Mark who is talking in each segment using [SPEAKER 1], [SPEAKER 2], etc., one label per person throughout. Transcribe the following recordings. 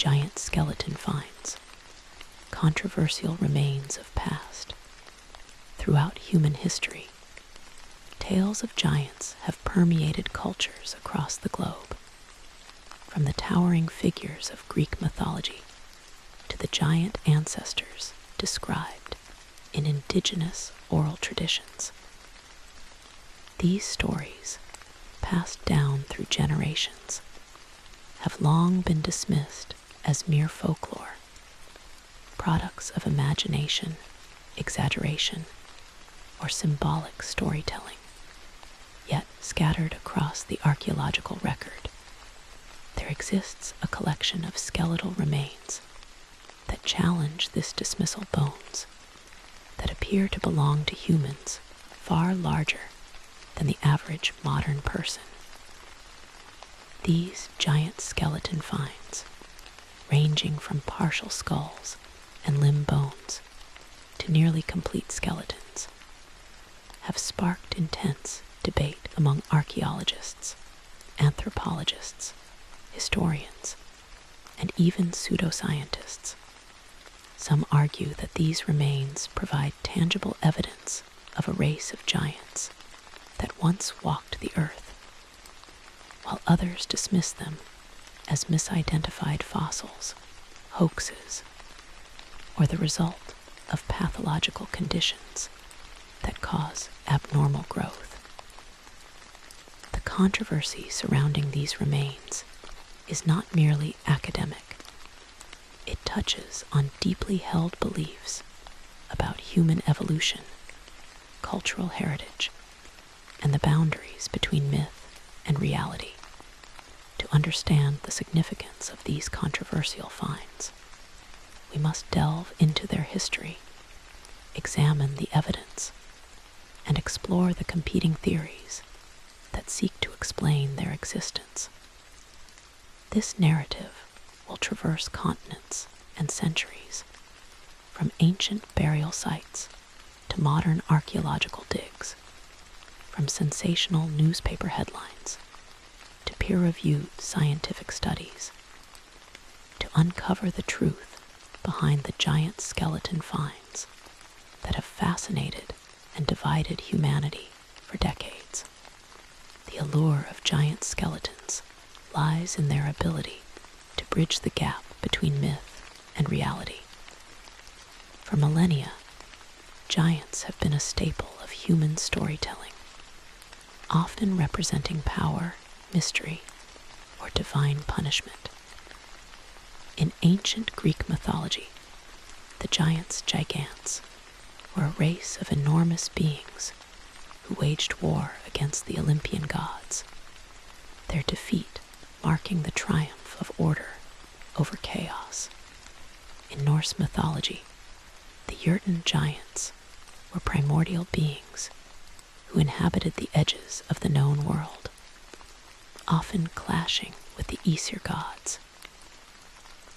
[SPEAKER 1] giant skeleton finds, controversial remains of past. Throughout human history, tales of giants have permeated cultures across the globe, from the towering figures of Greek mythology to the giant ancestors described in indigenous oral traditions. These stories, passed down through generations, have long been dismissed as mere folklore, products of imagination, exaggeration, or symbolic storytelling. Yet, scattered across the archaeological record, there exists a collection of skeletal remains that challenge this dismissal. Bones that appear to belong to humans far larger than the average modern person. These giant skeleton finds, ranging from partial skulls and limb bones to nearly complete skeletons, have sparked intense debate among archaeologists, anthropologists, historians, and even pseudoscientists. Some argue that these remains provide tangible evidence of a race of giants that once walked the earth, while others dismiss them as misidentified fossils, hoaxes, or the result of pathological conditions that cause abnormal growth. The controversy surrounding these remains is not merely academic. It touches on deeply held beliefs about human evolution, cultural heritage, and the boundaries between myth and reality. To understand the significance of these controversial finds, we must delve into their history, examine the evidence, and explore the competing theories that seek to explain their existence. This narrative will traverse continents and centuries, from ancient burial sites to modern archaeological digs, from sensational newspaper headlines to peer-reviewed scientific studies, to uncover the truth behind the giant skeleton finds that have fascinated and divided humanity for decades. The allure of giant skeletons lies in their ability to bridge the gap between myth and reality. For millennia, giants have been a staple of human storytelling, often representing power, mystery, or divine punishment. In ancient Greek mythology, the giants were a race of enormous beings who waged war against the Olympian gods, their defeat marking the triumph of order over chaos. In Norse mythology, the Jotun giants were primordial beings who inhabited the edges of the known world, often clashing with the Aesir gods.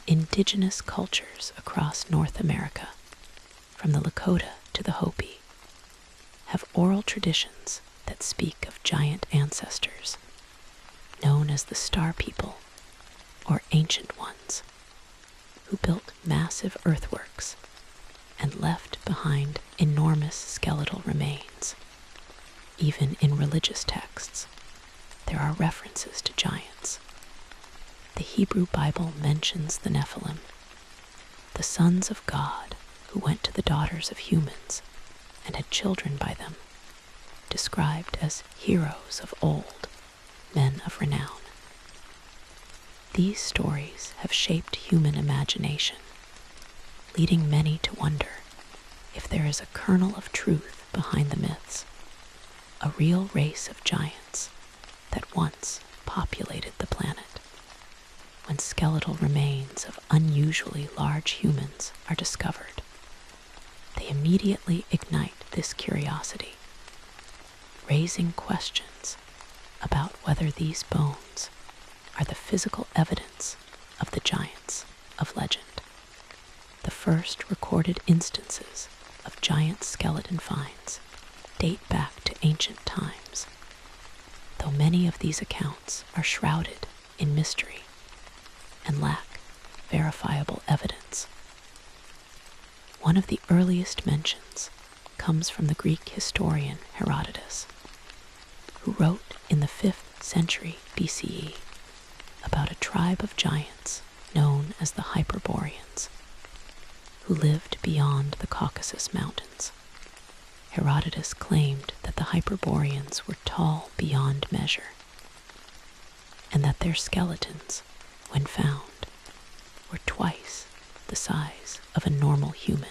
[SPEAKER 1] Indigenous cultures across North America, from the Lakota to the Hopi, have oral traditions that speak of giant ancestors, known as the Star People, or Ancient Ones, who built massive earthworks and left behind enormous skeletal remains. Even in religious texts, there are references to giants. The Hebrew Bible mentions the Nephilim, the sons of God who went to the daughters of humans and had children by them, described as heroes of old, men of renown. These stories have shaped human imagination, leading many to wonder if there is a kernel of truth behind the myths, a real race of giants that once populated the planet. When skeletal remains of unusually large humans are discovered, they immediately ignite this curiosity, raising questions about whether these bones are the physical evidence of the giants of legend. The first recorded instances of giant skeleton finds date back to ancient times, though many of these accounts are shrouded in mystery and lack verifiable evidence. One of the earliest mentions comes from the Greek historian Herodotus, who wrote in the 5th century BCE about a tribe of giants known as the Hyperboreans, who lived beyond the Caucasus Mountains. Herodotus claimed that the Hyperboreans were tall beyond measure, and that their skeletons, when found, were twice the size of a normal human.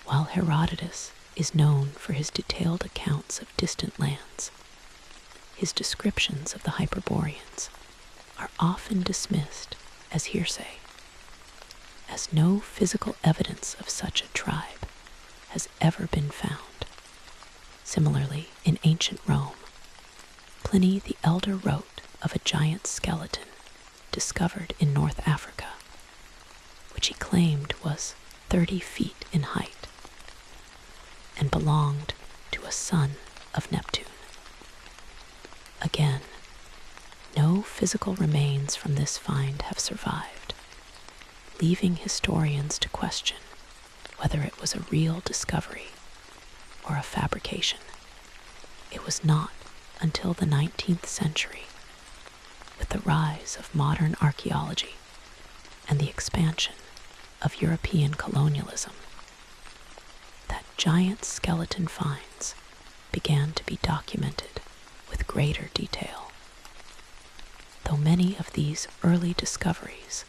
[SPEAKER 1] While Herodotus is known for his detailed accounts of distant lands, his descriptions of the Hyperboreans are often dismissed as hearsay, as no physical evidence of such a tribe has ever been found. Similarly, in ancient Rome, Pliny the Elder wrote of a giant skeleton discovered in North Africa, which he claimed was 30 feet in height and belonged to a son of Neptune. Again, no physical remains from this find have survived, leaving historians to question whether it was a real discovery or a fabrication. It was not until the 19th century, with the rise of modern archaeology and the expansion of European colonialism, that giant skeleton finds began to be documented with greater detail. Though many of these early discoveries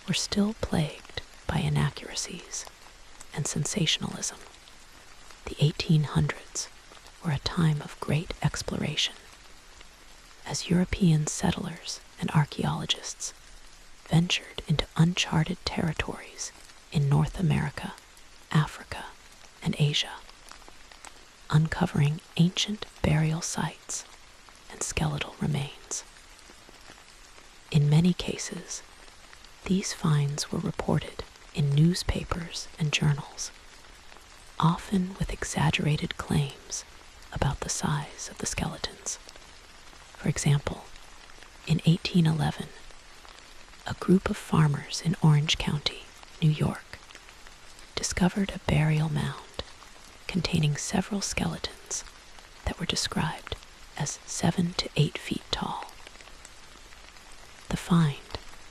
[SPEAKER 1] were still plagued by inaccuracies and sensationalism, the 1800s were a time of great exploration, as European settlers and archaeologists ventured into uncharted territories in North America, Africa, and Asia, uncovering ancient burial sites and skeletal remains. In many cases, these finds were reported in newspapers and journals, often with exaggerated claims about the size of the skeletons. For example, in 1811, a group of farmers in Orange County, New York, discovered a burial mound containing several skeletons that were described as 7 to 8 feet tall. The find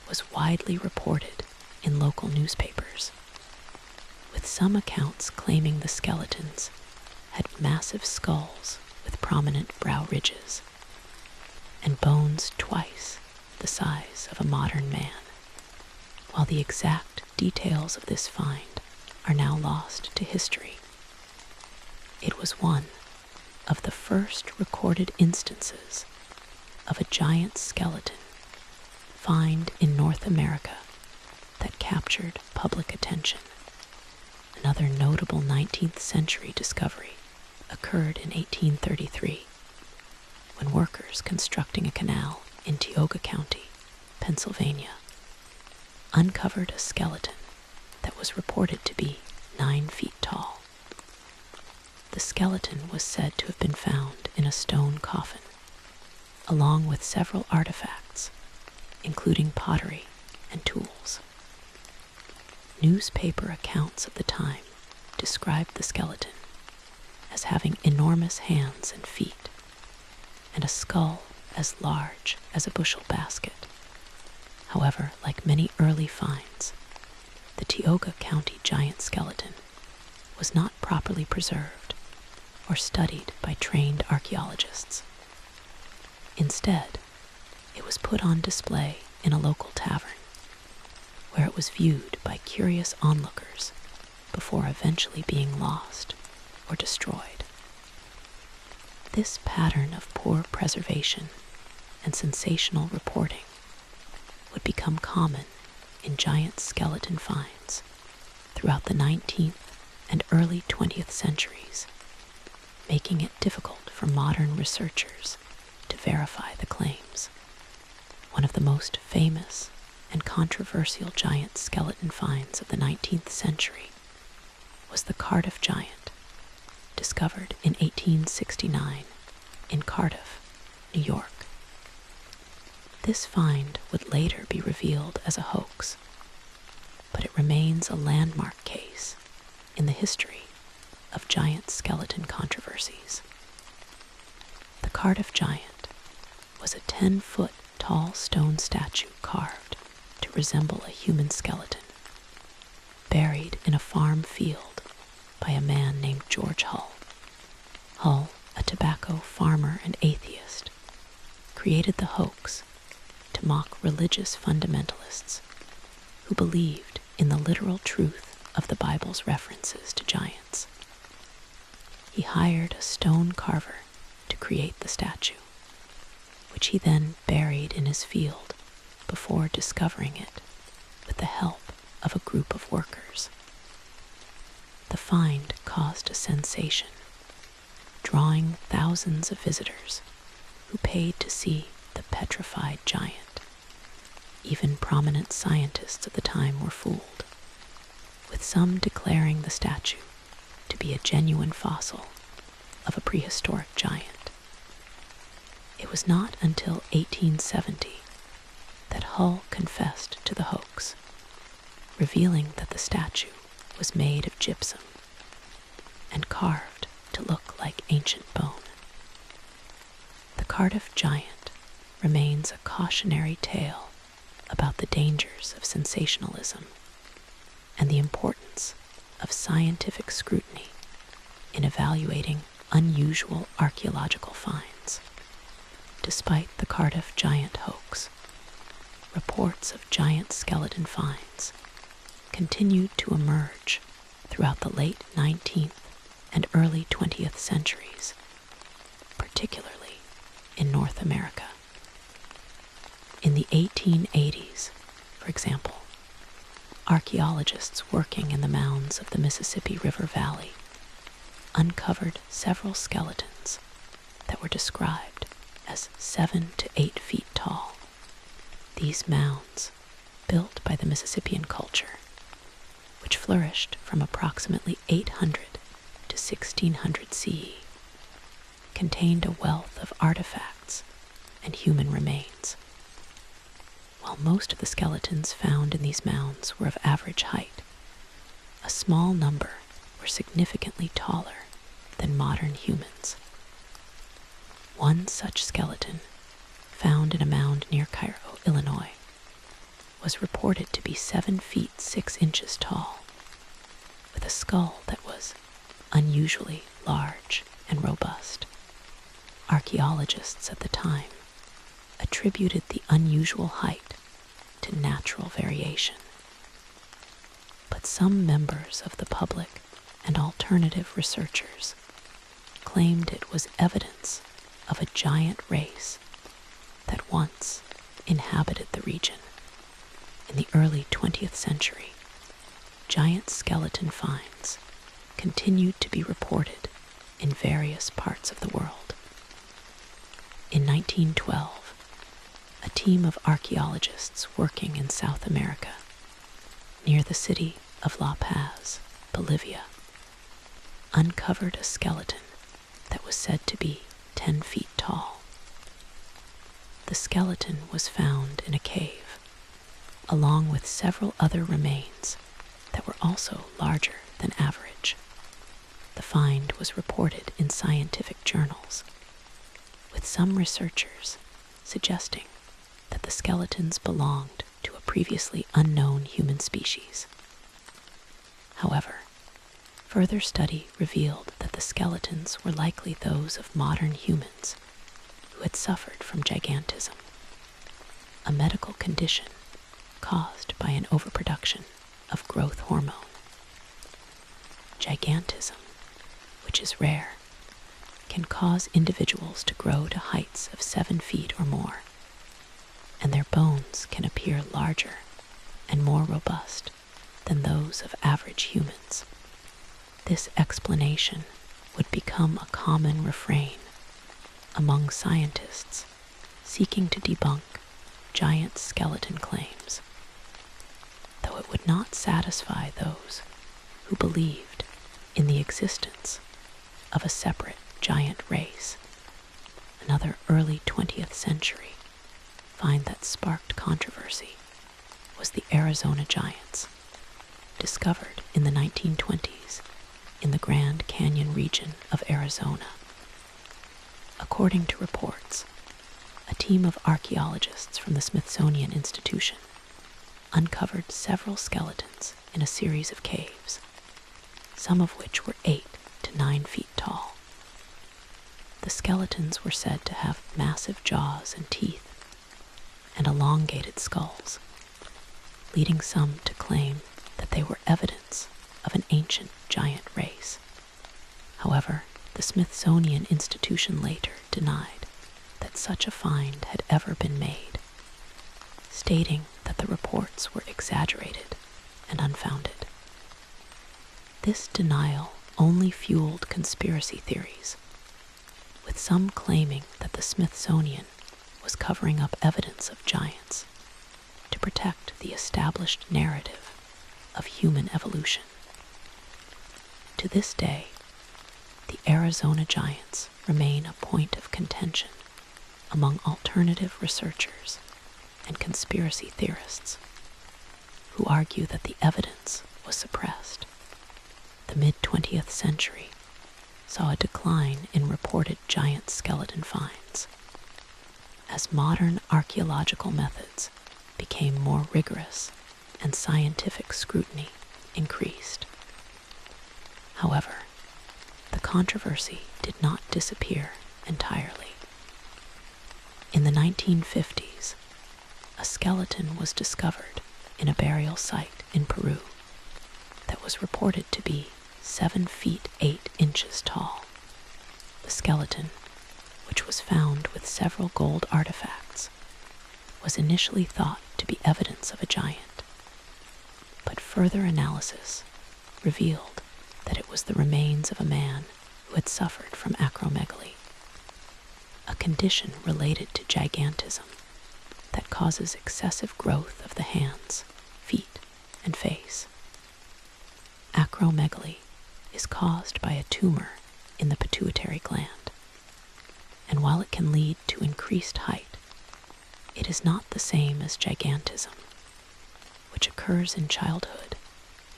[SPEAKER 1] was widely reported in local newspapers, with some accounts claiming the skeletons had massive skulls with prominent brow ridges and bones twice the size of a modern man, while the exact details of this find are now lost to history. It was one of the first recorded instances of a giant skeleton find in North America that captured public attention. Another notable 19th century discovery occurred in 1833, when workers constructing a canal in Tioga County, Pennsylvania, uncovered a skeleton that was reported to be 9 feet tall. The skeleton was said to have been found in a stone coffin, along with several artifacts, including pottery and tools. Newspaper accounts of the time described the skeleton as having enormous hands and feet, and a skull as large as a bushel basket. However, like many early finds, the Tioga County giant skeleton was not properly preserved or studied by trained archaeologists. Instead, it was put on display in a local tavern, where it was viewed by curious onlookers before eventually being lost or destroyed. This pattern of poor preservation and sensational reporting would become common in giant skeleton finds throughout the 19th and early 20th centuries, making it difficult for modern researchers to verify the claims. One of the most famous and controversial giant skeleton finds of the 19th century was the Cardiff giant, discovered in 1869 in Cardiff, New York. This find would later be revealed as a hoax, but it remains a landmark case in the history of giant skeleton controversies. The Cardiff Giant was a 10-foot tall stone statue carved to resemble a human skeleton, buried in a farm field by a man named George Hull. Hull, a tobacco farmer and atheist, created the hoax to mock religious fundamentalists who believed in the literal truth of the Bible's references to giants. He hired a stone carver to create the statue, which he then buried in his field before discovering it with the help of a group of workers. The find caused a sensation, drawing thousands of visitors who paid to see the petrified giant. Even prominent scientists of the time were fooled, with some declaring the statue to be a genuine fossil of a prehistoric giant. It was not until 1870 that Hull confessed to the hoax, revealing that the statue was made of gypsum and carved to look like ancient bone. The Cardiff Giant remains a cautionary tale about the dangers of sensationalism and the importance of scientific scrutiny in evaluating unusual archaeological finds. Despite the Cardiff Giant hoax, reports of giant skeleton finds continued to emerge throughout the late 19th and early 20th centuries, particularly in North America. In the 1880s, for example, archaeologists working in the mounds of the Mississippi River Valley uncovered several skeletons that were described as 7 to 8 feet tall. These mounds, built by the Mississippian culture, which flourished from approximately 800 to 1600 CE, contained a wealth of artifacts and human remains. While most of the skeletons found in these mounds were of average height, a small number were significantly taller than modern humans. One such skeleton, found in a mound near Cairo, Illinois, was reported to be 7 feet 6 inches tall, with a skull that was unusually large and robust. Archaeologists at the time attributed the unusual height to natural variation. But some members of the public and alternative researchers claimed it was evidence of a giant race that once inhabited the region. In the early 20th century, giant skeleton finds continued to be reported in various parts of the world. In 1912, a team of archaeologists working in South America, near the city of La Paz, Bolivia, uncovered a skeleton that was said to be 10 feet tall. The skeleton was found in a cave, along with several other remains that were also larger than average. The find was reported in scientific journals, with some researchers suggesting that the skeletons belonged to a previously unknown human species. However, further study revealed that the skeletons were likely those of modern humans who had suffered from gigantism, a medical condition caused by an overproduction of growth hormone. Gigantism, which is rare, can cause individuals to grow to heights of 7 feet or more, and their bones can appear larger and more robust than those of average humans. This explanation would become a common refrain among scientists seeking to debunk giant skeleton claims, though it would not satisfy those who believed in the existence of a separate giant race. Another early 20th century find that sparked controversy was the Arizona giants, discovered in the 1920s in the Grand Canyon region of Arizona. According to reports, a team of archaeologists from the Smithsonian Institution uncovered several skeletons in a series of caves, some of which were 8 to 9 feet tall. The skeletons were said to have massive jaws and teeth and elongated skulls, leading some to claim that they were evidence of an ancient giant race. However, the Smithsonian Institution later denied that such a find had ever been made, stating that the reports were exaggerated and unfounded. This denial only fueled conspiracy theories, with some claiming that the Smithsonian was covering up evidence of giants to protect the established narrative of human evolution. To this day, the Arizona giants remain a point of contention among alternative researchers and conspiracy theorists who argue that the evidence was suppressed. The mid-20th century saw a decline in reported giant skeleton finds as modern archaeological methods became more rigorous and scientific scrutiny increased. However, the controversy did not disappear entirely. In the 1950s, a skeleton was discovered in a burial site in Peru that was reported to be 7 feet 8 inches tall. The skeleton, which was found with several gold artifacts, was initially thought to be evidence of a giant, but further analysis revealed that it was the remains of a man who had suffered from acromegaly, a condition related to gigantism that causes excessive growth of the hands, feet, and face. Acromegaly is caused by a tumor in the pituitary gland, and while it can lead to increased height, it is not the same as gigantism, which occurs in childhood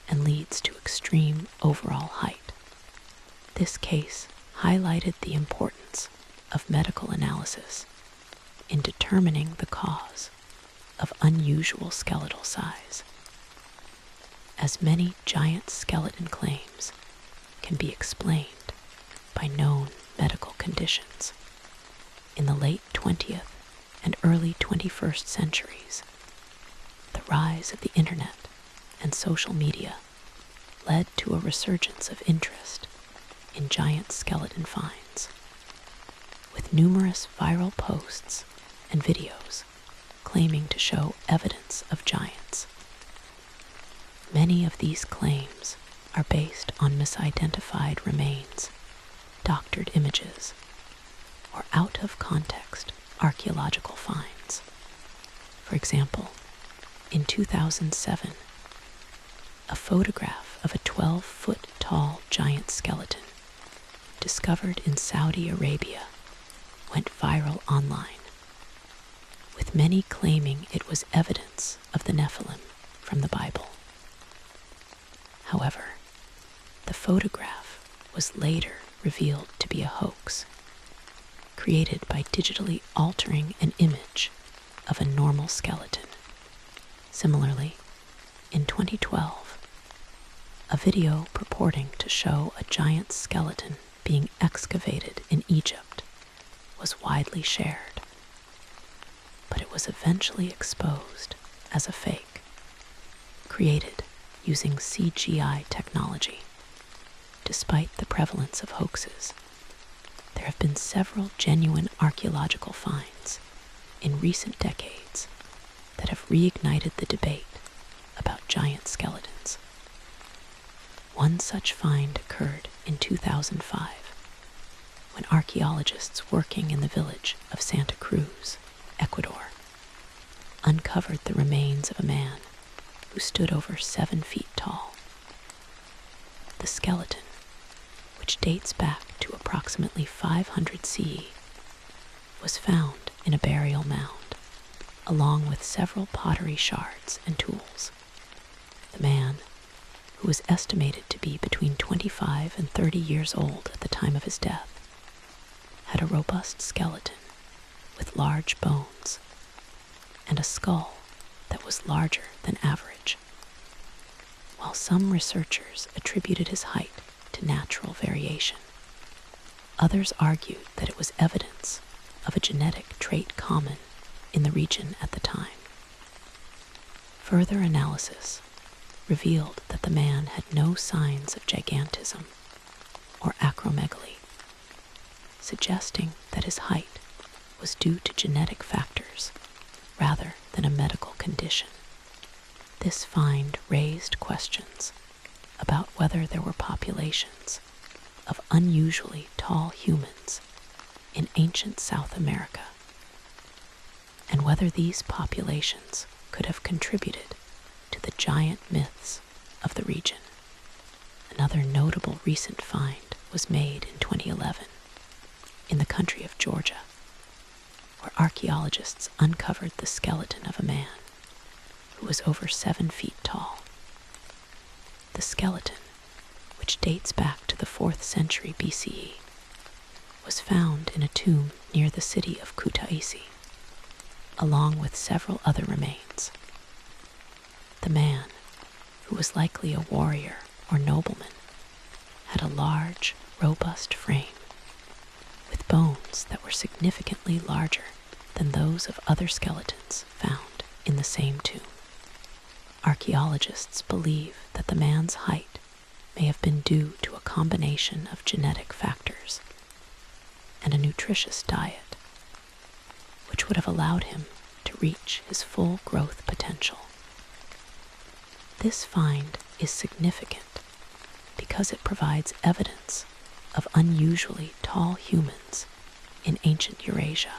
[SPEAKER 1] and leads to extreme overall height. This case highlighted the importance of medical analysis in determining the cause of unusual skeletal size, as many giant skeleton claims can be explained by known medical conditions. In the late 20th and early 21st centuries, the rise of the internet and social media led to a resurgence of interest in giant skeleton finds, with numerous viral posts and videos claiming to show evidence of giants. Many of these claims are based on misidentified remains, doctored images, or out-of-context archaeological finds. For example, in 2007, a photograph of a 12-foot tall giant skeleton discovered in Saudi Arabia went viral online, with many claiming it was evidence of the Nephilim from the Bible. However, the photograph was later revealed to be a hoax, created by digitally altering an image of a normal skeleton. Similarly, in 2012, a video purporting to show a giant skeleton being excavated in Egypt was widely shared, but it was eventually exposed as a fake, created using CGI technology. Despite the prevalence of hoaxes, there have been several genuine archaeological finds in recent decades that have reignited the debate about giant skeletons. One such find occurred in 2005 when archaeologists working in the village of Santa Cruz, Ecuador, uncovered the remains of a man who stood over 7 feet tall. The skeleton, which dates back to approximately 500 CE, was found in a burial mound along with several pottery shards and tools. The man, who was estimated to be between 25 and 30 years old at the time of his death, had a robust skeleton with large bones and a skull that was larger than average. While some researchers attributed his height to natural variation, others argued that it was evidence of a genetic trait common in the region at the time. Further analysis revealed that the man had no signs of gigantism or acromegaly, suggesting that his height was due to genetic factors rather than a medical condition. This find raised questions about whether there were populations of unusually tall humans in ancient South America, and whether these populations could have contributed to the giant myths of the region. Another notable recent find was made in 2011 in the country of Georgia, where archaeologists uncovered the skeleton of a man who was over 7 feet tall. The skeleton, which dates back to the 4th century BCE, was found in a tomb near the city of Kutaisi, along with several other remains. The man, who was likely a warrior or nobleman, had a large, robust frame, with bones that were significantly larger than those of other skeletons found in the same tomb. Archaeologists believe that the man's height may have been due to a combination of genetic factors and a nutritious diet, which would have allowed him to reach his full growth potential. This find is significant because it provides evidence of unusually tall humans in ancient Eurasia,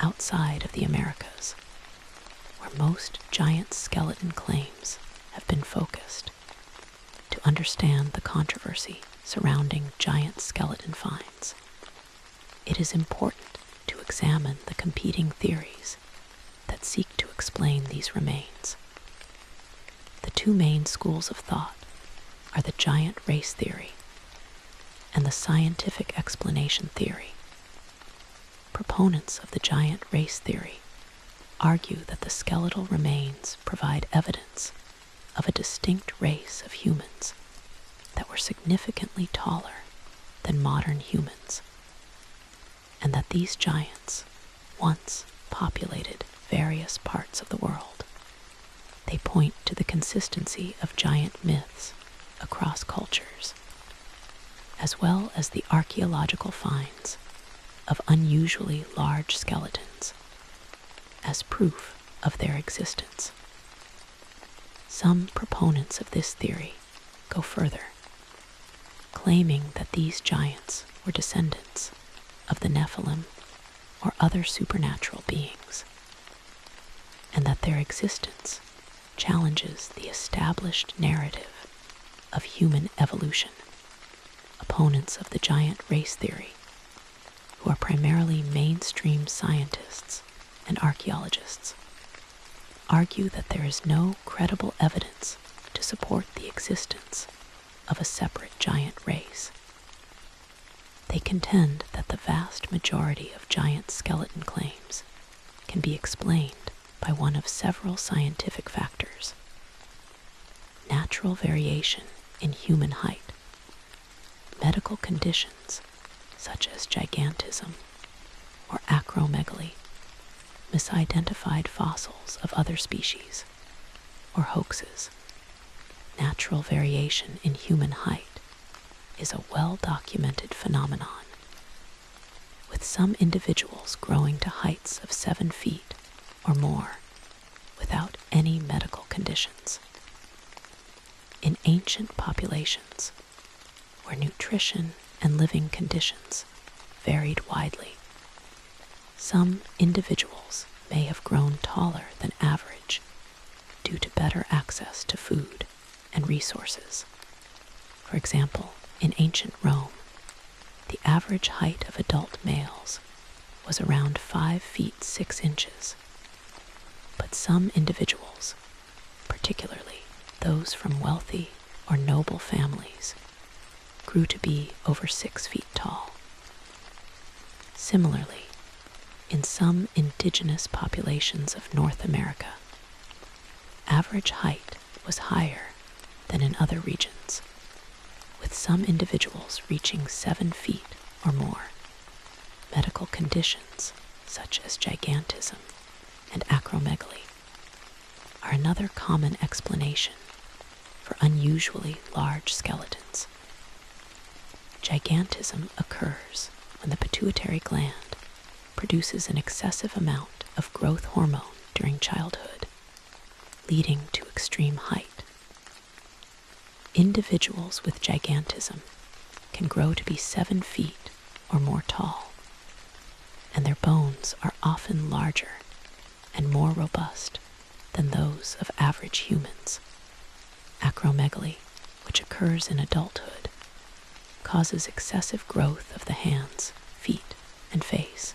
[SPEAKER 1] outside of the Americas, where most giant skeleton claims have been focused. To understand the controversy surrounding giant skeleton finds, it is important to examine the competing theories that seek to explain these remains. The two main schools of thought are the giant race theory and the scientific explanation theory. Proponents of the giant race theory argue that the skeletal remains provide evidence of a distinct race of humans that were significantly taller than modern humans, and that these giants once populated various parts of the world. They point to the consistency of giant myths across cultures, as well as the archaeological finds of unusually large skeletons as proof of their existence. Some proponents of this theory go further, claiming that these giants were descendants of the Nephilim or other supernatural beings, and that their existence challenges the established narrative of human evolution. Opponents of the giant race theory, who are primarily mainstream scientists and archaeologists, argue that there is no credible evidence to support the existence of a separate giant race. They contend that the vast majority of giant skeleton claims can be explained by one of several scientific factors: natural variation in human height, medical conditions such as gigantism or acromegaly, misidentified fossils of other species, or hoaxes. Natural variation in human height is a well-documented phenomenon, with some individuals growing to heights of 7 feet or more without any medical conditions. In ancient populations, where nutrition and living conditions varied widely, some individuals may have grown taller than average due to better access to food and resources. For example, in ancient Rome, the average height of adult males was around 5 feet 6 inches, that some individuals, particularly those from wealthy or noble families, grew to be over 6 feet tall. Similarly, in some indigenous populations of North America, average height was higher than in other regions, with some individuals reaching 7 feet or more. Medical conditions such as gigantism and acromegaly are another common explanation for unusually large skeletons. Gigantism occurs when the pituitary gland produces an excessive amount of growth hormone during childhood, leading to extreme height. Individuals with gigantism can grow to be 7 feet or more tall, and their bones are often larger and more robust than those of average humans. Acromegaly, which occurs in adulthood, causes excessive growth of the hands, feet, and face,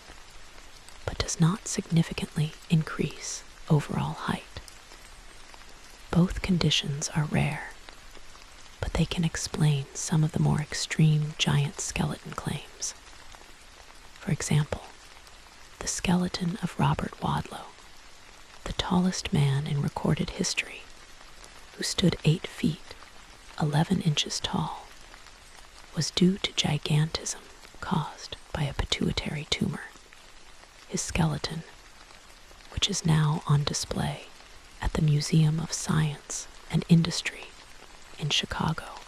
[SPEAKER 1] but does not significantly increase overall height. Both conditions are rare, but they can explain some of the more extreme giant skeleton claims. For example, the skeleton of Robert Wadlow, the tallest man in recorded history, who stood 8 feet, 11 inches tall, was due to gigantism caused by a pituitary tumor. His skeleton, which is now on display at the Museum of Science and Industry in Chicago,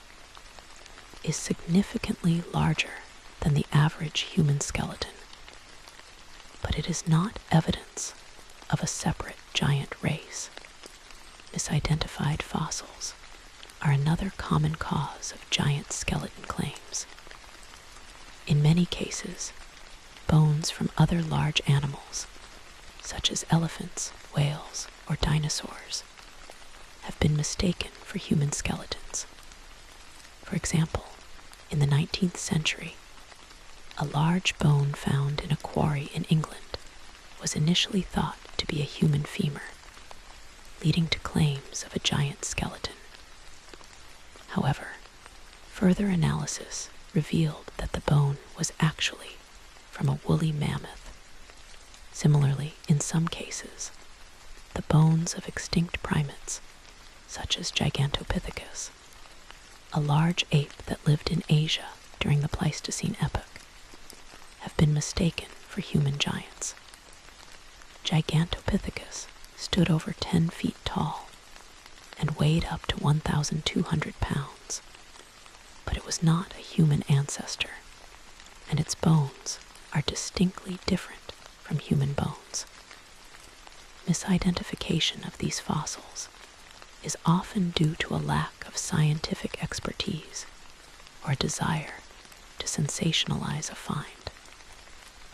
[SPEAKER 1] is significantly larger than the average human skeleton, but it is not evidence of a separate giant race. Misidentified fossils are another common cause of giant skeleton claims. In many cases, bones from other large animals, such as elephants, whales, or dinosaurs, have been mistaken for human skeletons. For example, in the 19th century, a large bone found in a quarry in England was initially thought to be a human femur, leading to claims of a giant skeleton. However, further analysis revealed that the bone was actually from a woolly mammoth. Similarly, in some cases, the bones of extinct primates, such as Gigantopithecus, a large ape that lived in Asia during the Pleistocene epoch, have been mistaken for human giants. Gigantopithecus stood over 10 feet tall and weighed up to 1,200 pounds, but it was not a human ancestor, and its bones are distinctly different from human bones. Misidentification of these fossils is often due to a lack of scientific expertise or a desire to sensationalize a find.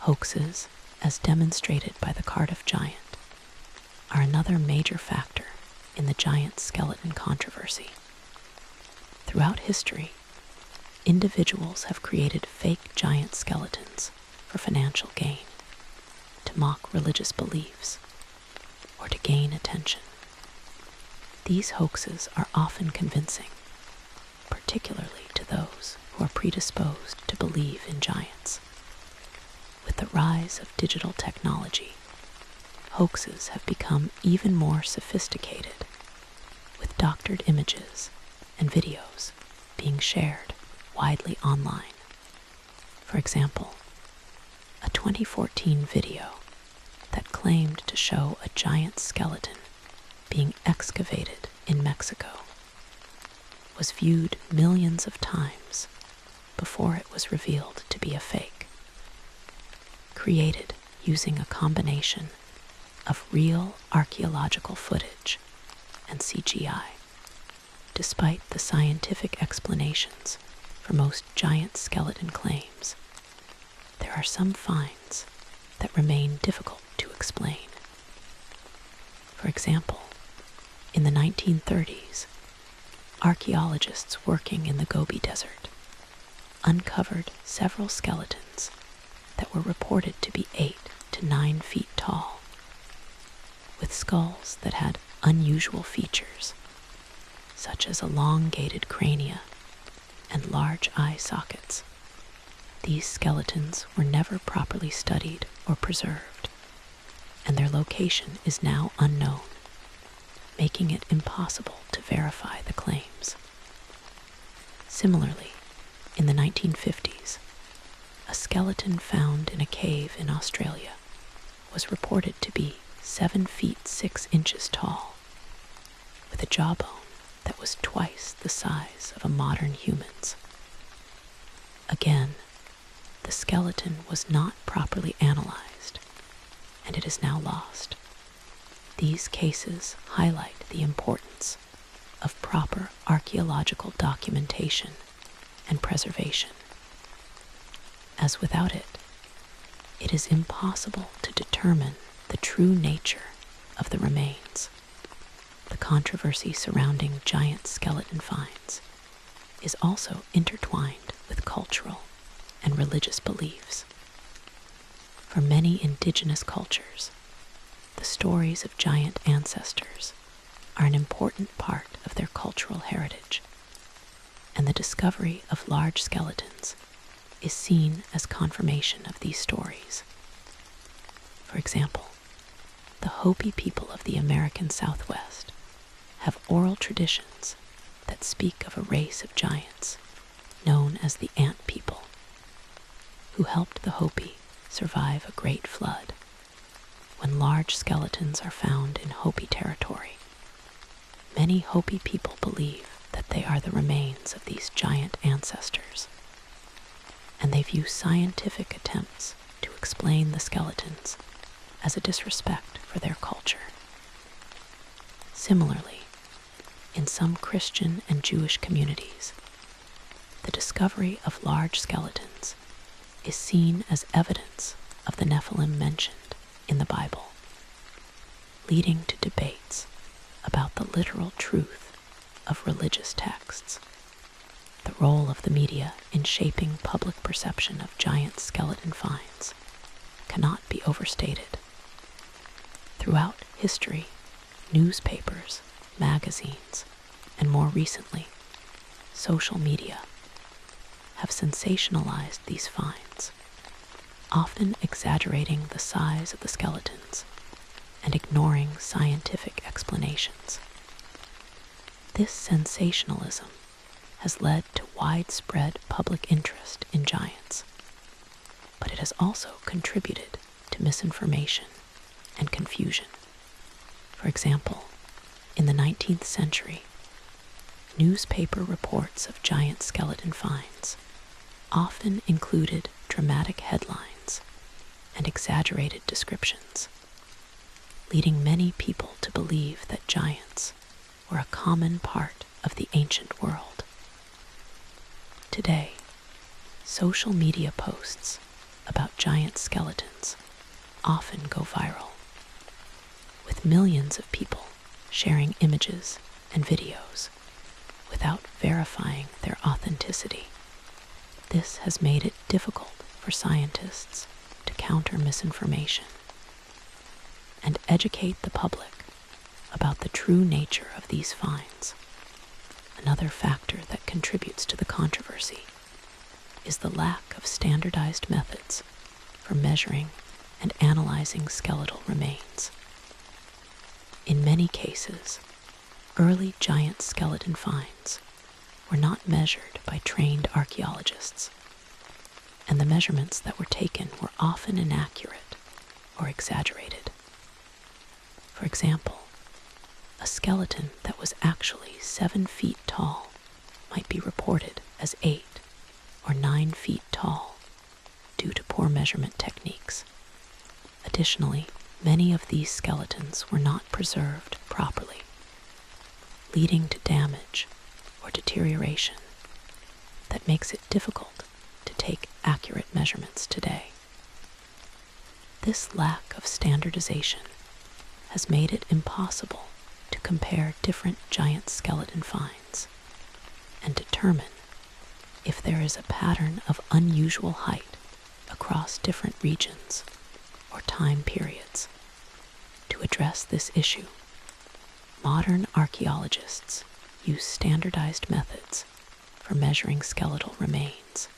[SPEAKER 1] Hoaxes, as demonstrated by the Cardiff giant, are another major factor in the giant skeleton controversy. Throughout history, individuals have created fake giant skeletons for financial gain, to mock religious beliefs, or to gain attention. These hoaxes are often convincing, particularly to those who are predisposed to believe in giants. With the rise of digital technology, hoaxes have become even more sophisticated, with doctored images and videos being shared widely online. For example, a 2014 video that claimed to show a giant skeleton being excavated in Mexico was viewed millions of times before it was revealed to be a fake. Created using a combination of real archaeological footage and CGI. Despite the scientific explanations for most giant skeleton claims, there are some finds that remain difficult to explain. For example, in the 1930s, archaeologists working in the Gobi Desert uncovered several skeletons that were reported to be 8 to 9 feet tall, with skulls that had unusual features, such as elongated crania and large eye sockets. These skeletons were never properly studied or preserved, and their location is now unknown, making it impossible to verify the claims. Similarly, in the 1950s, a skeleton found in a cave in Australia was reported to be 7 feet 6 inches tall, with a jawbone that was twice the size of a modern human's. Again, the skeleton was not properly analyzed, and it is now lost. These cases highlight the importance of proper archaeological documentation and preservation, as without it, it is impossible to determine the true nature of the remains. The controversy surrounding giant skeleton finds is also intertwined with cultural and religious beliefs. For many indigenous cultures, the stories of giant ancestors are an important part of their cultural heritage, and the discovery of large skeletons is seen as confirmation of these stories. For example, the Hopi people of the American Southwest have oral traditions that speak of a race of giants known as the Ant People, who helped the Hopi survive a great flood. When large skeletons are found in Hopi territory, many Hopi people believe that they are the remains of these giant ancestors, and they view scientific attempts to explain the skeletons as a disrespect for their culture. Similarly, in some Christian and Jewish communities, the discovery of large skeletons is seen as evidence of the Nephilim mentioned in the Bible, leading to debates about the literal truth of religious texts. The role of the media in shaping public perception of giant skeleton finds cannot be overstated. Throughout history, newspapers, magazines, and more recently, social media have sensationalized these finds, often exaggerating the size of the skeletons and ignoring scientific explanations. This sensationalism has led to widespread public interest in giants, but it has also contributed to misinformation and confusion. For example, in the 19th century, newspaper reports of giant skeleton finds often included dramatic headlines and exaggerated descriptions, leading many people to believe that giants were a common part of the ancient world. Today, social media posts about giant skeletons often go viral, with millions of people sharing images and videos without verifying their authenticity. This has made it difficult for scientists to counter misinformation and educate the public about the true nature of these finds. Another factor that contributes to the controversy is the lack of standardized methods for measuring and analyzing skeletal remains. In many cases, early giant skeleton finds were not measured by trained archaeologists, and the measurements that were taken were often inaccurate or exaggerated. For example, a skeleton that was actually 7 feet tall might be reported as 8 or 9 feet tall due to poor measurement techniques. Additionally, many of these skeletons were not preserved properly, leading to damage or deterioration that makes it difficult to take accurate measurements today. This lack of standardization has made it impossible to compare different giant skeleton finds and determine if there is a pattern of unusual height across different regions or time periods. To To address this issue, modern archaeologists use standardized methods for measuring skeletal remains,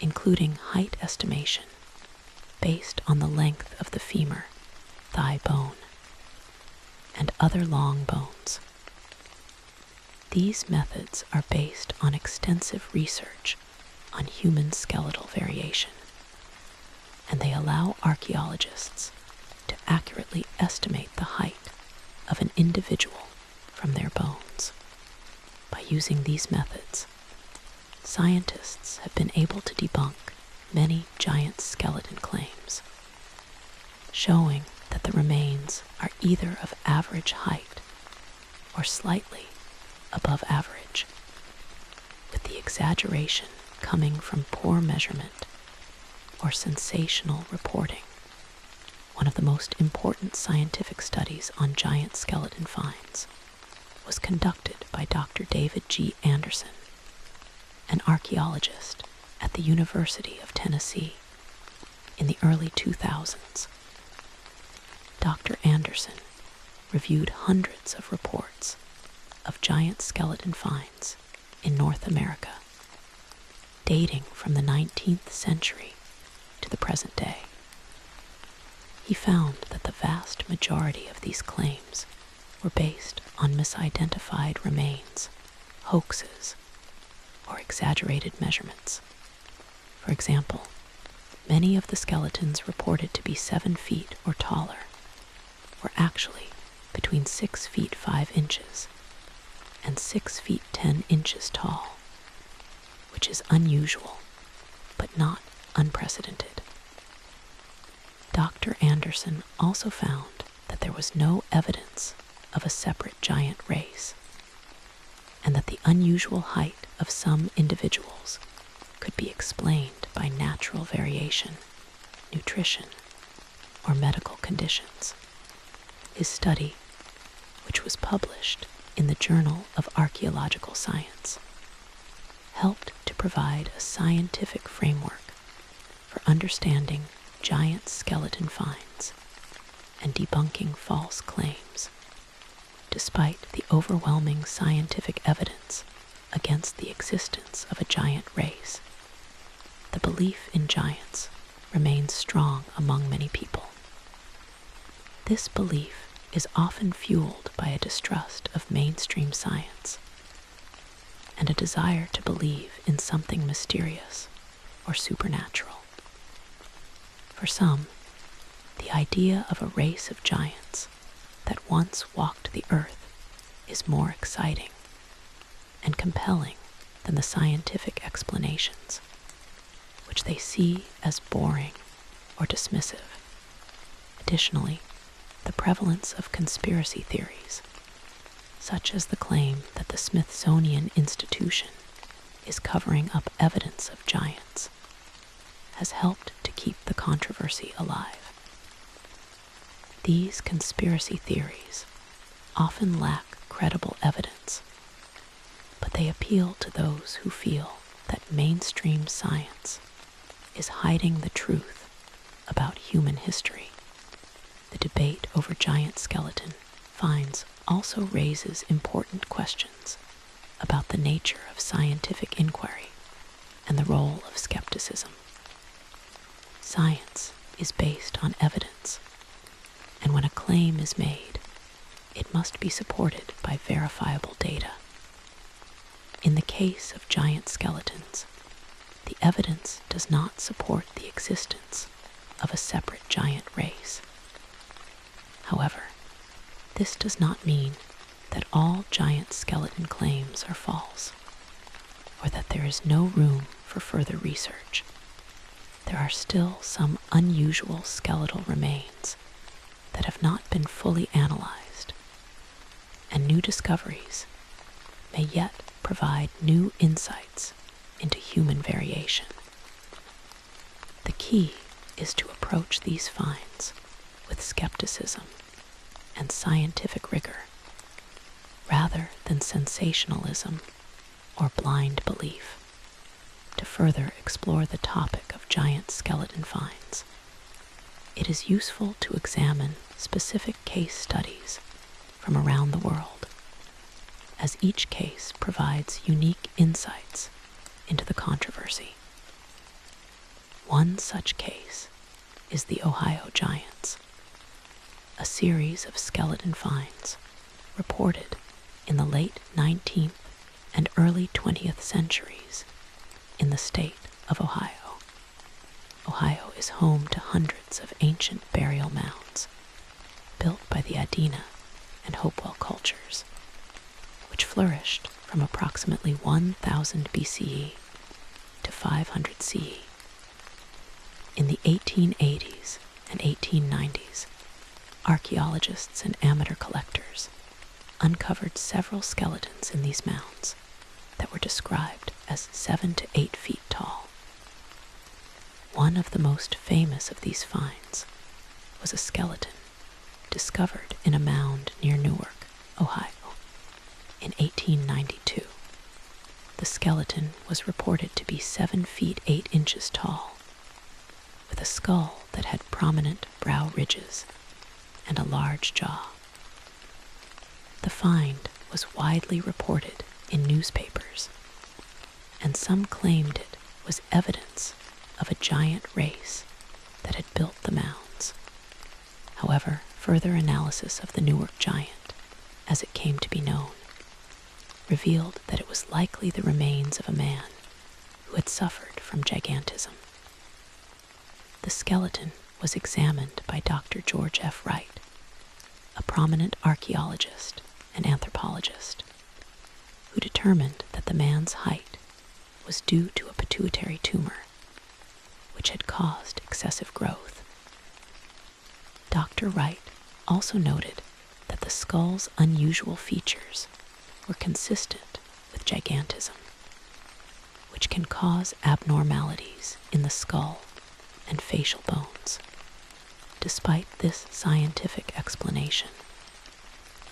[SPEAKER 1] including height estimation based on the length of the femur, thigh bone, and other long bones. These methods are based on extensive research on human skeletal variation, and they allow archaeologists to accurately estimate the height of an individual from their bones. By using these methods, scientists have been able to debunk many giant skeleton claims, showing that the remains are either of average height or slightly above average, with the exaggeration coming from poor measurement or sensational reporting. One of the most important scientific studies on giant skeleton finds was conducted by Dr. David G. Anderson, an archaeologist at the University of Tennessee in the early 2000s. Dr. Anderson reviewed hundreds of reports of giant skeleton finds in North America, dating from the 19th century to the present day. He found that the vast majority of these claims were based on misidentified remains, hoaxes, or exaggerated measurements. For example, many of the skeletons reported to be 7 feet or taller were actually between 6 feet 5 inches and 6 feet 10 inches tall, which is unusual but not unprecedented. Dr. Anderson also found that there was no evidence of a separate giant race, and that the unusual height of some individuals could be explained by natural variation, nutrition, or medical conditions. His study, which was published in the Journal of Archaeological Science, helped to provide a scientific framework for understanding giant skeleton finds and debunking false claims. Despite the overwhelming scientific evidence against the existence of a giant race, the belief in giants remains strong among many people. This belief is often fueled by a distrust of mainstream science and a desire to believe in something mysterious or supernatural. For some, the idea of a race of giants that once walked the earth is more exciting and compelling than the scientific explanations, which they see as boring or dismissive. Additionally, the prevalence of conspiracy theories, such as the claim that the Smithsonian Institution is covering up evidence of giants, has helped to keep the controversy alive. These conspiracy theories often lack credible evidence, but they appeal to those who feel that mainstream science is hiding the truth about human history. The debate over giant skeleton finds also raises important questions about the nature of scientific inquiry and the role of skepticism. Science is based on evidence, and when a claim is made, it must be supported by verifiable data. In the case of giant skeletons, the evidence does not support the existence of a separate giant race. However, this does not mean that all giant skeleton claims are false, or that there is no room for further research. There are still some unusual skeletal remains that have not been fully analyzed, and new discoveries may yet provide new insights into human variation. The key is to approach these finds with skepticism and scientific rigor, rather than sensationalism or blind belief. To further explore the topic of giant skeleton finds, it is useful to examine specific case studies from around the world, as each case provides unique insights into the controversy. One such case is the Ohio Giants, a series of skeleton finds reported in the late 19th and early 20th centuries in the state of Ohio. Ohio is home to hundreds of ancient burial mounds built by the Adena and Hopewell cultures, which flourished from approximately 1000 BCE to 500 CE. In the 1880s and 1890s, archaeologists and amateur collectors uncovered several skeletons in these mounds that were described as 7 to 8 feet tall. One of the most famous of these finds was a skeleton discovered in a mound near Newark, Ohio, in 1892. The skeleton was reported to be 7 feet 8 inches tall, with a skull that had prominent brow ridges and a large jaw. The find was widely reported in newspapers, and some claimed it was evidence of a giant race that had built the mounds. However, further analysis of the Newark Giant, as it came to be known, revealed that it was likely the remains of a man who had suffered from gigantism. The skeleton was examined by Dr. George F. Wright, a prominent archaeologist and anthropologist, who determined that the man's height was due to a pituitary tumor, which had caused excessive growth. Dr. Wright also noted that the skull's unusual features were consistent with gigantism, which can cause abnormalities in the skull and facial bones. Despite this scientific explanation,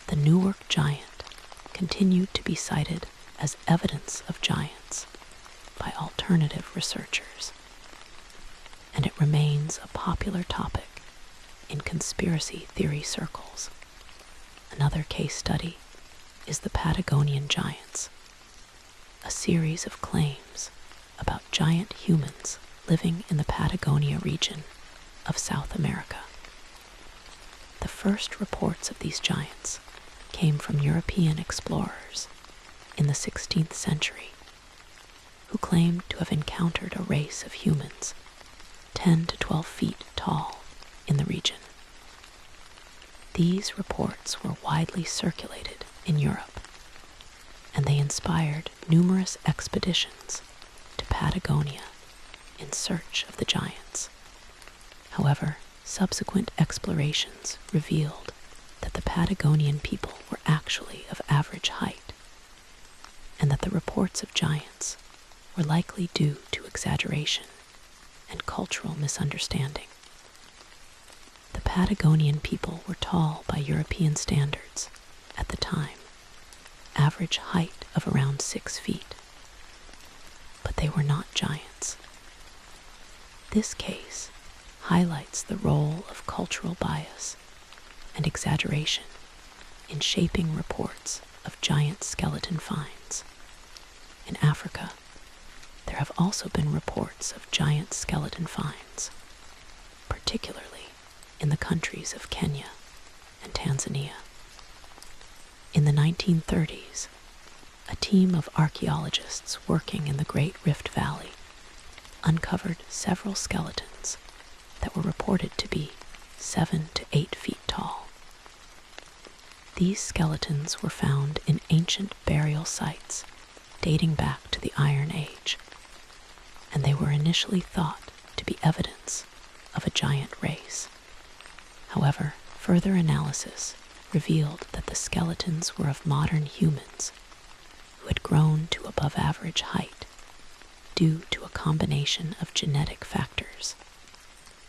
[SPEAKER 1] the Newark Giant continued to be cited as evidence of giants by alternative researchers, and it remains a popular topic in conspiracy theory circles. Another case study is the Patagonian Giants, a series of claims about giant humans living in the Patagonia region of South America. The first reports of these giants came from European explorers in the 16th century, who claimed to have encountered a race of humans 10 to 12 feet tall in the region. These reports were widely circulated in Europe, and they inspired numerous expeditions to Patagonia in search of the giants. However, subsequent explorations revealed that the Patagonian people were actually of average height, and that the reports of giants were likely due to exaggeration and cultural misunderstanding. The Patagonian people were tall by European standards at the time, average height of around 6 feet, but they were not giants. This case highlights the role of cultural bias and exaggeration in shaping reports of giant skeleton finds. In Africa, there have also been reports of giant skeleton finds, particularly in the countries of Kenya and Tanzania. In the 1930s, a team of archaeologists working in the Great Rift Valley uncovered several skeletons that were reported to be 7 to 8 feet tall. These skeletons were found in ancient burial sites dating back to the Iron Age, and they were initially thought to be evidence of a giant race. However, further analysis revealed that the skeletons were of modern humans who had grown to above average height due to a combination of genetic factors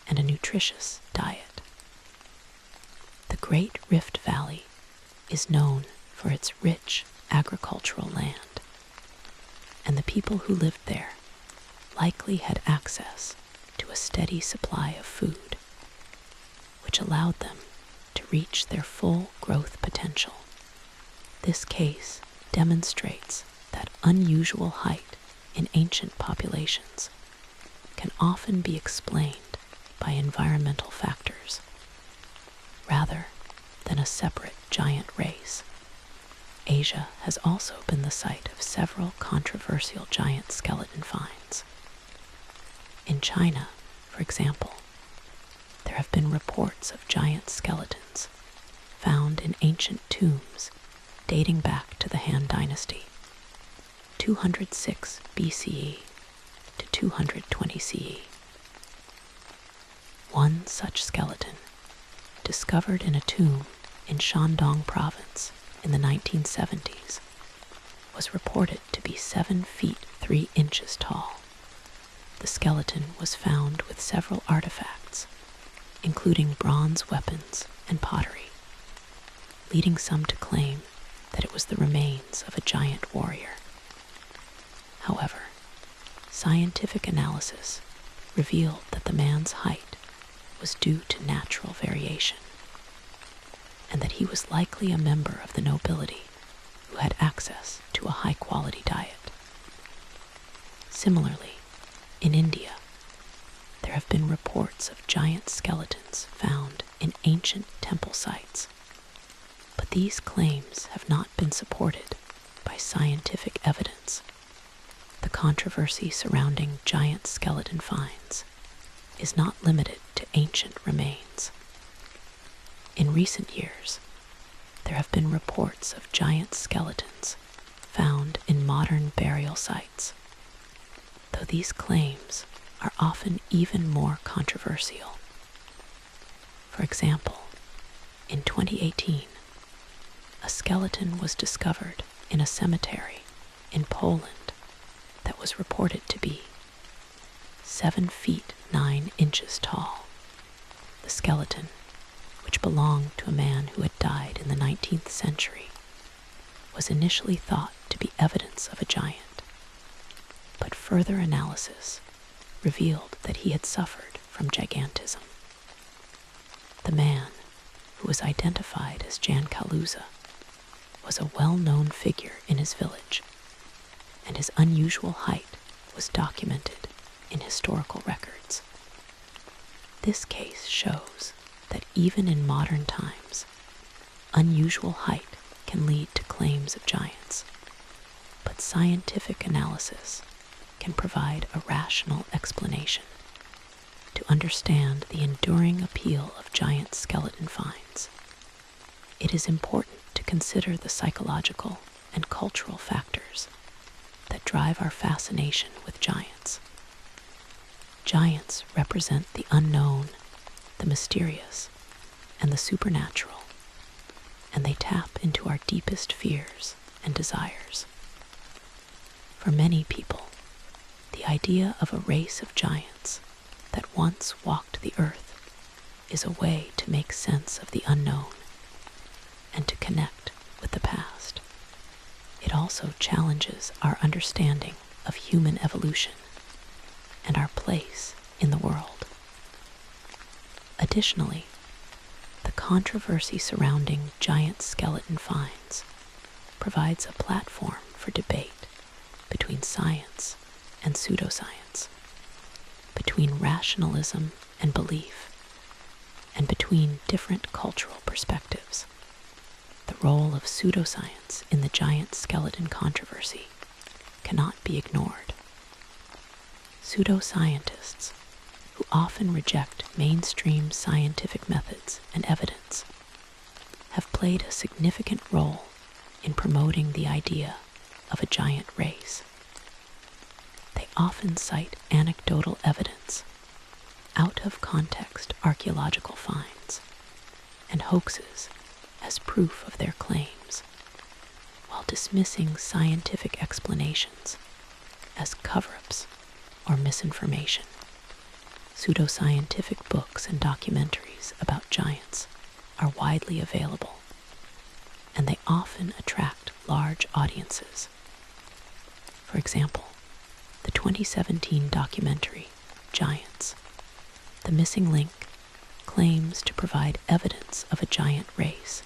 [SPEAKER 1] and a nutritious diet. The Great Rift Valley is known for its rich agricultural land, and the people who lived there likely had access to a steady supply of food, which allowed them to reach their full growth potential. This case demonstrates that unusual height in ancient populations can often be explained by environmental factors, rather than a separate giant race. Asia has also been the site of several controversial giant skeleton finds. In China, for example, there have been reports of giant skeletons found in ancient tombs dating back to the Han Dynasty, 206 BCE to 220 CE. One such skeleton, discovered in a tomb in Shandong province in the 1970s, was reported to be 7 feet 3 inches tall. The skeleton was found with several artifacts, including bronze weapons and pottery, leading some to claim that it was the remains of a giant warrior. However, scientific analysis revealed that the man's height was due to natural variation, and that he was likely a member of the nobility who had access to a high-quality diet. Similarly, in India, there have been reports of giant skeletons found in ancient temple sites, but these claims have not been supported by scientific evidence. The controversy surrounding giant skeleton finds is not limited to ancient remains. In recent years, there have been reports of giant skeletons found in modern burial sites, though these claims are often even more controversial. For example, in 2018, a skeleton was discovered in a cemetery in Poland that was reported to be 7 feet 9 inches tall. The skeleton, which belonged to a man who had died in the 19th century, was initially thought to be evidence of a giant, but further analysis revealed that he had suffered from gigantism. The man, who was identified as Jan Kaluza, was a well-known figure in his village, and his unusual height was documented in historical records. This case shows that even in modern times, unusual height can lead to claims of giants, but scientific analysis can provide a rational explanation. To understand the enduring appeal of giant skeleton finds, it is important to consider the psychological and cultural factors that drive our fascination with giants. Giants represent the unknown, the mysterious, and the supernatural, and they tap into our deepest fears and desires. For many people, the idea of a race of giants that once walked the earth is a way to make sense of the unknown and to connect with the past. It also challenges our understanding of human evolution and our place in the world. Additionally, the controversy surrounding giant skeleton finds provides a platform for debate between science and pseudoscience, between rationalism and belief, and between different cultural perspectives. The role of pseudoscience in the giant skeleton controversy cannot be ignored. Pseudoscientists, who often reject mainstream scientific methods and evidence, have played a significant role in promoting the idea of a giant race. They often cite anecdotal evidence, out-of-context archaeological finds, and hoaxes as proof of their claims, while dismissing scientific explanations as cover-ups or misinformation. Pseudoscientific books and documentaries about giants are widely available, and they often attract large audiences. For example, the 2017 documentary Giants: The Missing Link claims to provide evidence of a giant race,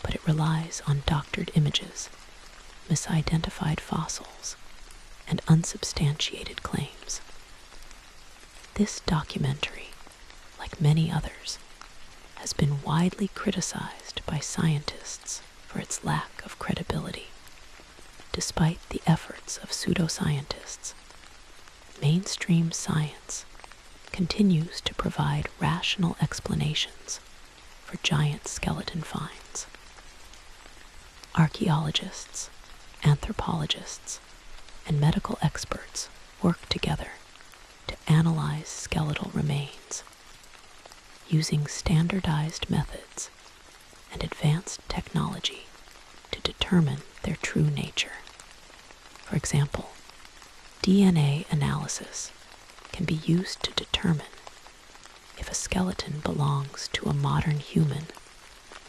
[SPEAKER 1] but it relies on doctored images, misidentified fossils, and unsubstantiated claims. This documentary, like many others, has been widely criticized by scientists for its lack of credibility. Despite the efforts of pseudoscientists, mainstream science continues to provide rational explanations for giant skeleton finds. Archaeologists, anthropologists, and medical experts work together to analyze skeletal remains using standardized methods and advanced technology to determine their true nature. For example, DNA analysis can be used to determine if a skeleton belongs to a modern human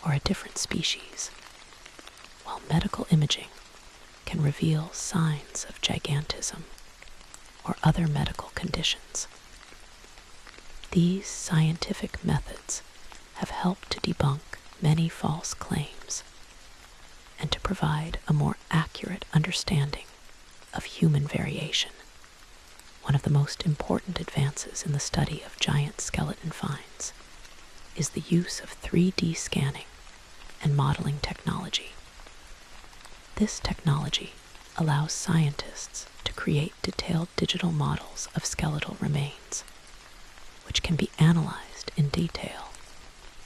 [SPEAKER 1] or a different species, while medical imaging can reveal signs of gigantism or other medical conditions. These scientific methods have helped to debunk many false claims and to provide a more accurate understanding of human variation. One of the most important advances in the study of giant skeleton finds is the use of 3D scanning and modeling technology. This technology allows scientists to create detailed digital models of skeletal remains, which can be analyzed in detail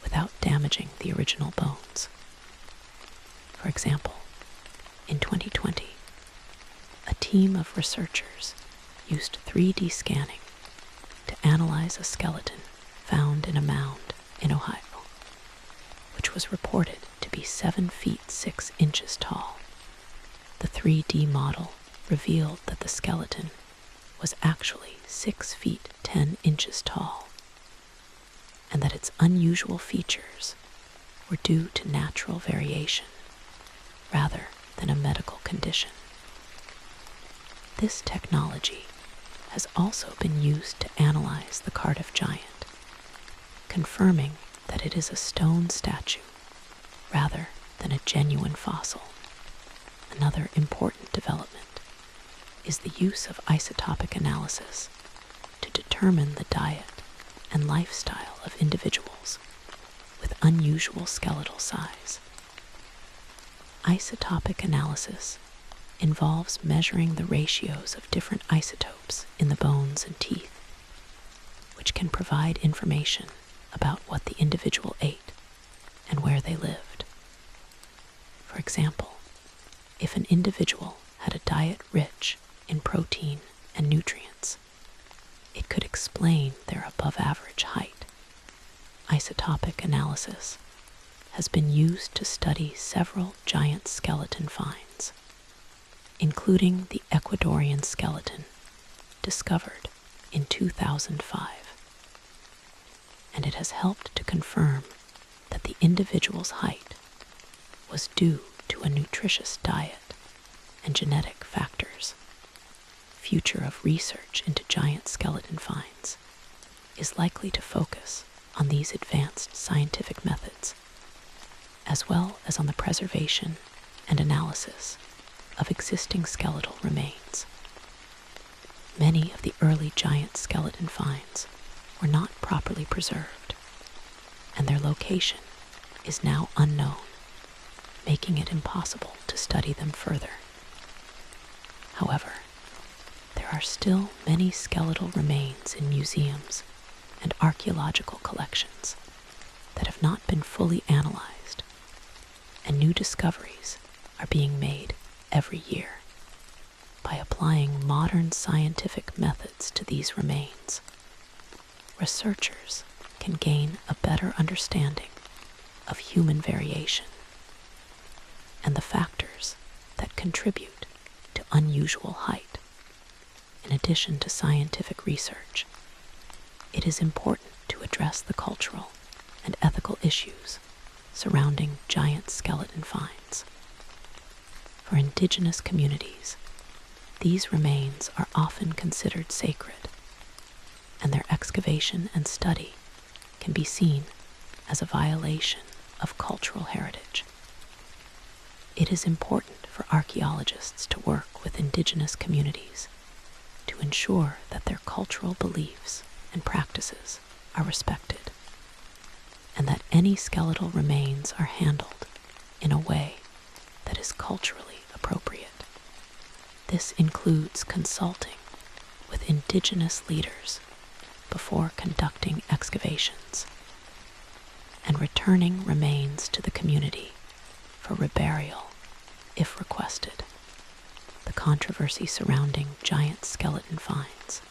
[SPEAKER 1] without damaging the original bones. For example, in 2020, a team of researchers used 3D scanning to analyze a skeleton found in a mound in Ohio, which was reported to be 7 feet 6 inches tall. The 3D model revealed that the skeleton was actually 6 feet 10 inches tall, and that its unusual features were due to natural variation rather than a medical condition. This technology has also been used to analyze the Cardiff giant, confirming that it is a stone statue rather than a genuine fossil. Another important development is the use of isotopic analysis to determine the diet and lifestyle of individuals with unusual skeletal size. Isotopic analysis involves measuring the ratios of different isotopes in the bones and teeth, which can provide information about what the individual ate and where they lived. For example, if an individual had a diet rich in protein and nutrients, it could explain their above-average height. Isotopic analysis has been used to study several giant skeleton finds, including the Ecuadorian skeleton discovered in 2005. And it has helped to confirm that the individual's height was due to a nutritious diet and genetic factors. Future of research into giant skeleton finds is likely to focus on these advanced scientific methods, as well as on the preservation and analysis of existing skeletal remains. Many of the early giant skeleton finds were not properly preserved, and their location is now unknown, making it impossible to study them further. However, there are still many skeletal remains in museums and archaeological collections that have not been fully analyzed, and new discoveries are being made every year. By applying modern scientific methods to these remains, researchers can gain a better understanding of human variation and the factors that contribute to unusual height. In addition to scientific research, it is important to address the cultural and ethical issues surrounding giant skeleton finds. For indigenous communities, these remains are often considered sacred, and their excavation and study can be seen as a violation of cultural heritage. It is important for archaeologists to work with indigenous communities to ensure that their cultural beliefs and practices are respected, and that any skeletal remains are handled in a way that is culturally appropriate. This includes consulting with indigenous leaders before conducting excavations and returning remains to the community for reburial if requested. The controversy surrounding giant skeleton finds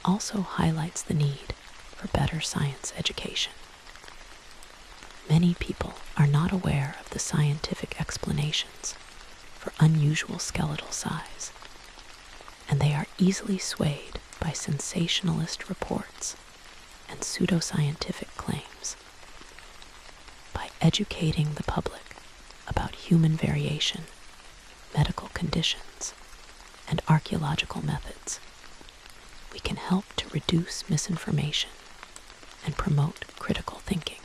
[SPEAKER 1] also highlights the need for better science education. Many people are not aware of the scientific explanations for unusual skeletal size, and they are easily swayed by sensationalist reports and pseudoscientific claims. By educating the public about human variation, medical conditions, and archaeological methods, we can help to reduce misinformation and promote critical thinking.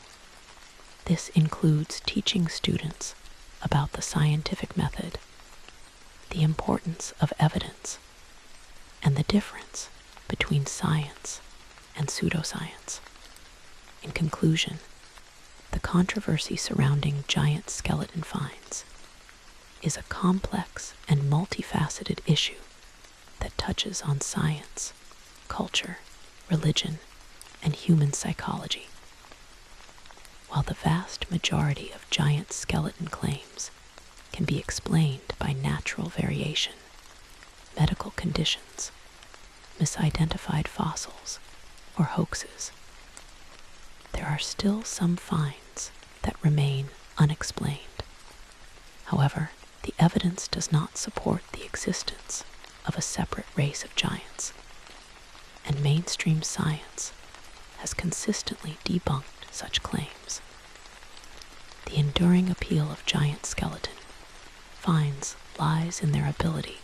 [SPEAKER 1] This includes teaching students about the scientific method, the importance of evidence, and the difference between science and pseudoscience. In conclusion, the controversy surrounding giant skeleton finds is a complex and multifaceted issue that touches on science, culture, religion, and human psychology. While the vast majority of giant skeleton claims can be explained by natural variation, medical conditions, misidentified fossils, or hoaxes, there are still some finds that remain unexplained. However, the evidence does not support the existence of a separate race of giants, and mainstream science has consistently debunked such claims. The enduring appeal of giant skeleton finds lies in their ability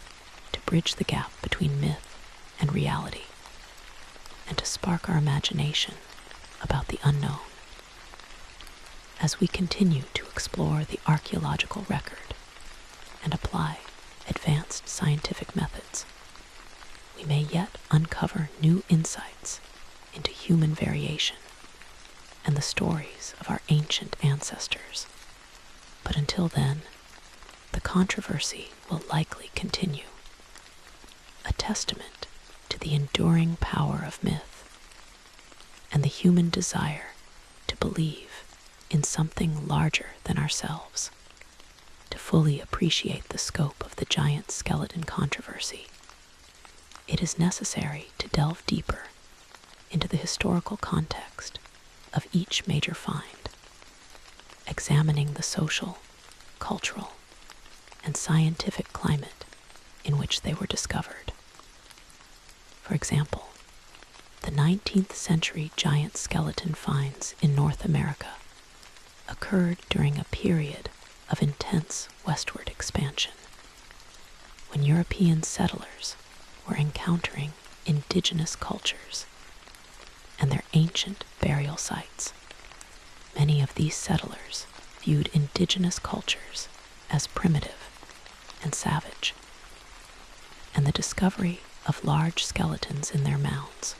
[SPEAKER 1] to bridge the gap between myth and reality, and to spark our imagination about the unknown. As we continue to explore the archaeological record and apply advanced scientific methods, we may yet uncover new insights into human variation and the stories of our ancient ancestors. But until then, the controversy will likely continue, a testament to the enduring power of myth and the human desire to believe in something larger than ourselves. To fully appreciate the scope of the giant skeleton controversy, it is necessary to delve deeper into the historical context of each major find, examining the social, cultural, and scientific climate in which they were discovered. For example, the 19th century giant skeleton finds in North America occurred during a period of intense westward expansion, when European settlers were encountering indigenous cultures and their ancient burial sites. Many of these settlers viewed indigenous cultures as primitive and savage, and the discovery of large skeletons in their mounds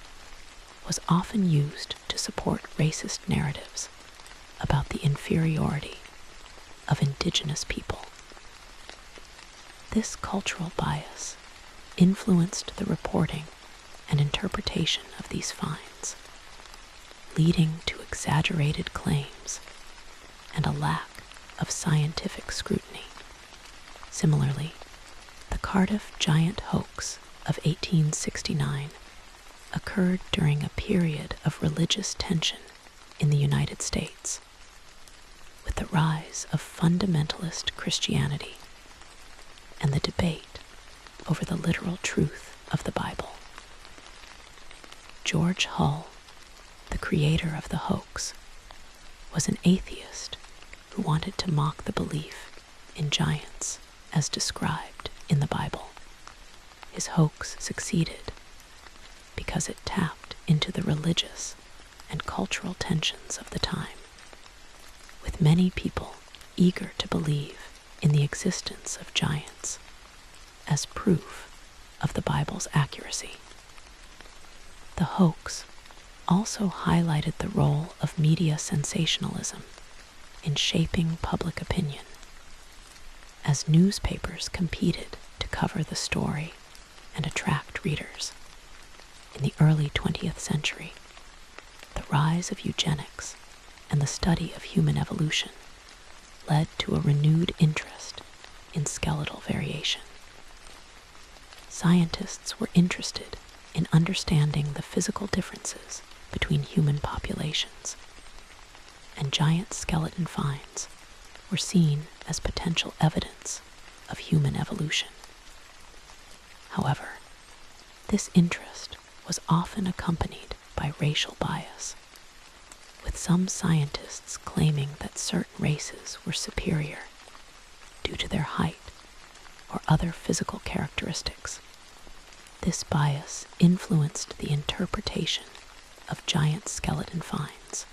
[SPEAKER 1] was often used to support racist narratives about the inferiority of indigenous people. This cultural bias influenced the reporting and interpretation of these finds, leading to exaggerated claims and a lack of scientific scrutiny. Similarly, the Cardiff giant hoax of 1869 occurred during a period of religious tension in the United States, with the rise of fundamentalist Christianity and the debate over the literal truth of the Bible. George Hull, the creator of the hoax, was an atheist who wanted to mock the belief in giants as described in the Bible. His hoax succeeded because it tapped into the religious and cultural tensions of the time, with many people eager to believe in the existence of giants as proof of the Bible's accuracy. The hoax also highlighted the role of media sensationalism in shaping public opinion, as newspapers competed to cover the story and attract readers. In the early 20th century, the rise of eugenics and the study of human evolution led to a renewed interest in skeletal variation. Scientists were interested in understanding the physical differences between human populations, and giant skeleton finds were seen as potential evidence of human evolution. However, this interest was often accompanied by racial bias, with some scientists claiming that certain races were superior due to their height or other physical characteristics. This bias influenced the interpretation of giant skeleton finds,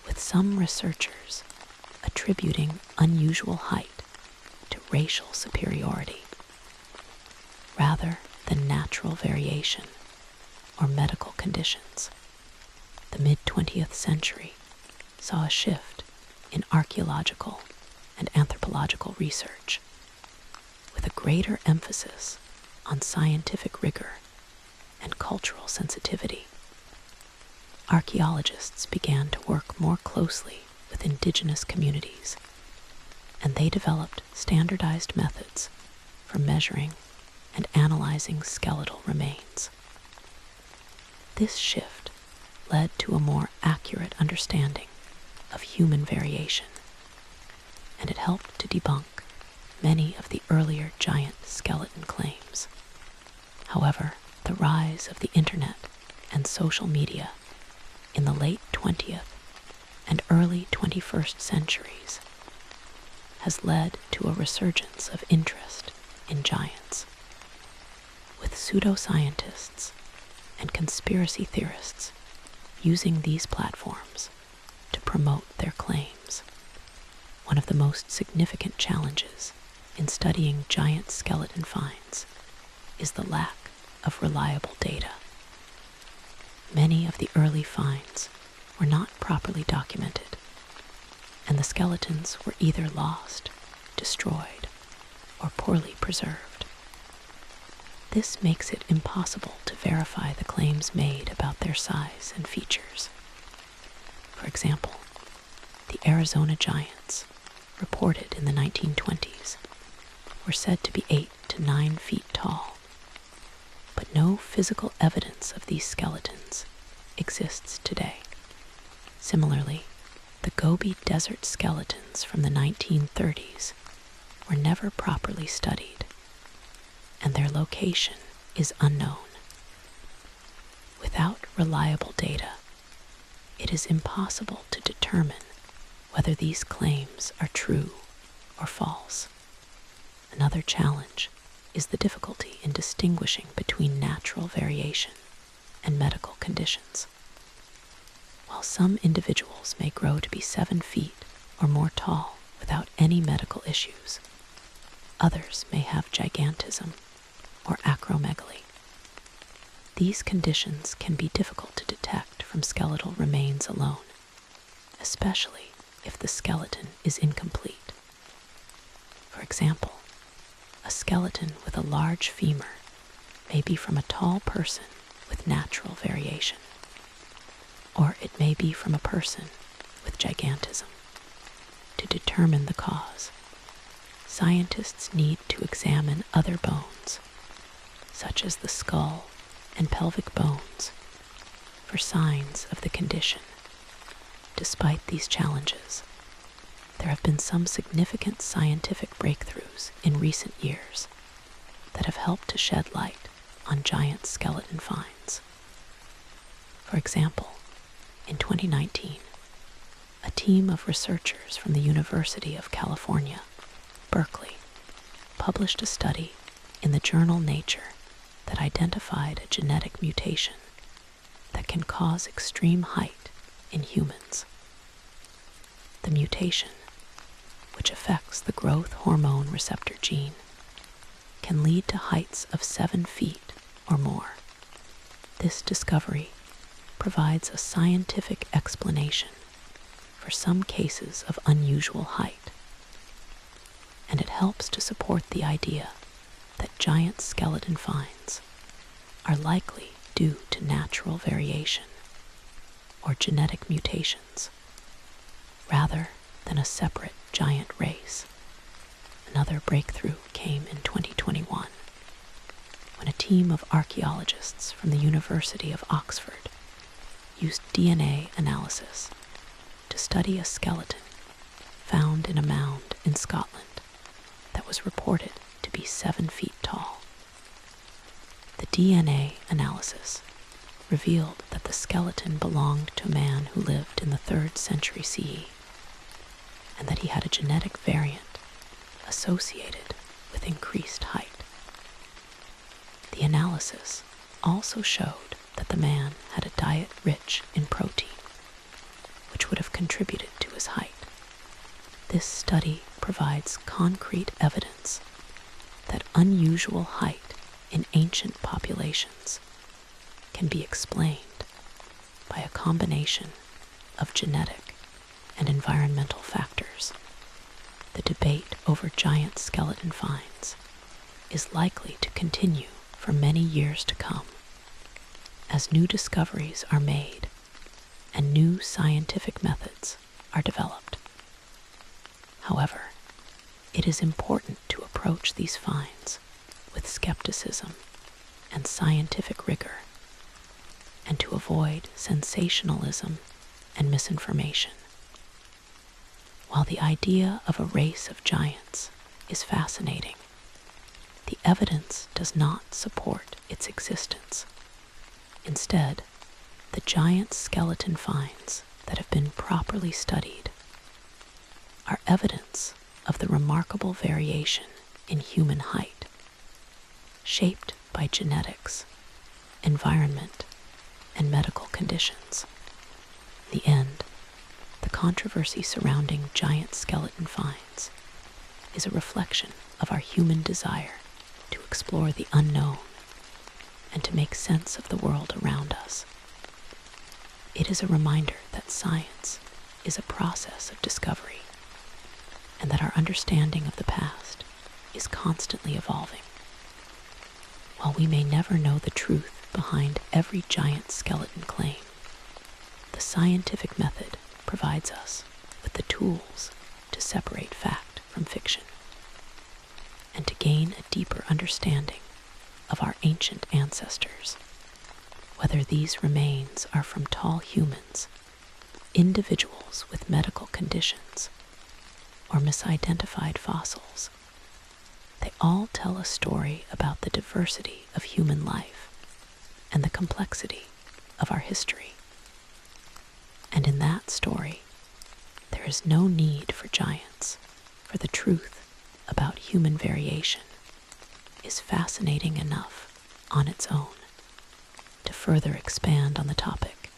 [SPEAKER 1] with some researchers attributing unusual height to racial superiority rather than natural variation or medical conditions. The mid-20th century saw a shift in archaeological and anthropological research, with a greater emphasis on scientific rigor and cultural sensitivity. Archaeologists began to work more closely with indigenous communities, and they developed standardized methods for measuring and analyzing skeletal remains. This shift led to a more accurate understanding of human variation, and it helped to debunk many of the earlier giant skeleton claims. However, the rise of the internet and social media in the late 20th and early 21st centuries has led to a resurgence of interest in giants, with pseudoscientists and conspiracy theorists using these platforms to promote their claims. One of the most significant challenges in studying giant skeleton finds is the lack of reliable data. Many of the early finds were not properly documented, and the skeletons were either lost, destroyed, or poorly preserved. This makes it impossible to verify the claims made about their size and features. For example, the Arizona giants, reported in the 1920s, were said to be 8 to 9 feet tall, but no physical evidence of these skeletons exists today. Similarly, the Gobi Desert skeletons from the 1930s were never properly studied, and their location is unknown. Without reliable data, it is impossible to determine whether these claims are true or false. Another challenge is the difficulty in distinguishing between natural variation and medical conditions. While some individuals may grow to be 7 feet or more tall without any medical issues, others may have gigantism or acromegaly. These conditions can be difficult to detect from skeletal remains alone, especially if the skeleton is incomplete. For example, a skeleton with a large femur may be from a tall person with natural variation, or it may be from a person with gigantism. To determine the cause, scientists need to examine other bones, such as the skull and pelvic bones, for signs of the condition. Despite these challenges, there have been some significant scientific breakthroughs in recent years that have helped to shed light on giant skeleton finds. For example, in 2019, a team of researchers from the University of California, Berkeley, published a study in the journal Nature that identified a genetic mutation that can cause extreme height in humans. The mutation, which affects the growth hormone receptor gene, can lead to heights of 7 feet or more. This discovery provides a scientific explanation for some cases of unusual height, and it helps to support the idea that giant skeleton finds are likely due to natural variation or genetic mutations, rather than a separate giant race. Another breakthrough came in 2021 when a team of archaeologists from the University of Oxford used DNA analysis to study a skeleton found in a mound in Scotland that was reported to be 7 feet tall. The DNA analysis revealed that the skeleton belonged to a man who lived in the 3rd century CE, and that he had a genetic variant associated with increased height. The analysis also showed that the man had a diet rich in protein, which would have contributed to his height. This study provides concrete evidence that unusual height in ancient populations can be explained by a combination of genetic and environmental factors. The debate over giant skeleton finds is likely to continue for many years to come as new discoveries are made and new scientific methods are developed. However, it is important to approach these finds with skepticism and scientific rigor, and to avoid sensationalism and misinformation. While the idea of a race of giants is fascinating, the evidence does not support its existence. Instead, the giant skeleton finds that have been properly studied are evidence of the remarkable variation in human height, shaped by genetics, environment, and medical conditions. In the end, the controversy surrounding giant skeleton finds is a reflection of our human desire to explore the unknown and to make sense of the world around us. It is a reminder that science is a process of discovery, and that our understanding of the past is constantly evolving. While we may never know the truth behind every giant skeleton claim, the scientific method provides us with the tools to separate fact from fiction and to gain a deeper understanding of our ancient ancestors, whether these remains are from tall humans, individuals with medical conditions, or misidentified fossils. They all tell a story about the diversity of human life and the complexity of our history. And in that story, there is no need for giants, for the truth about human variation is fascinating enough on its own. To further expand on the topic,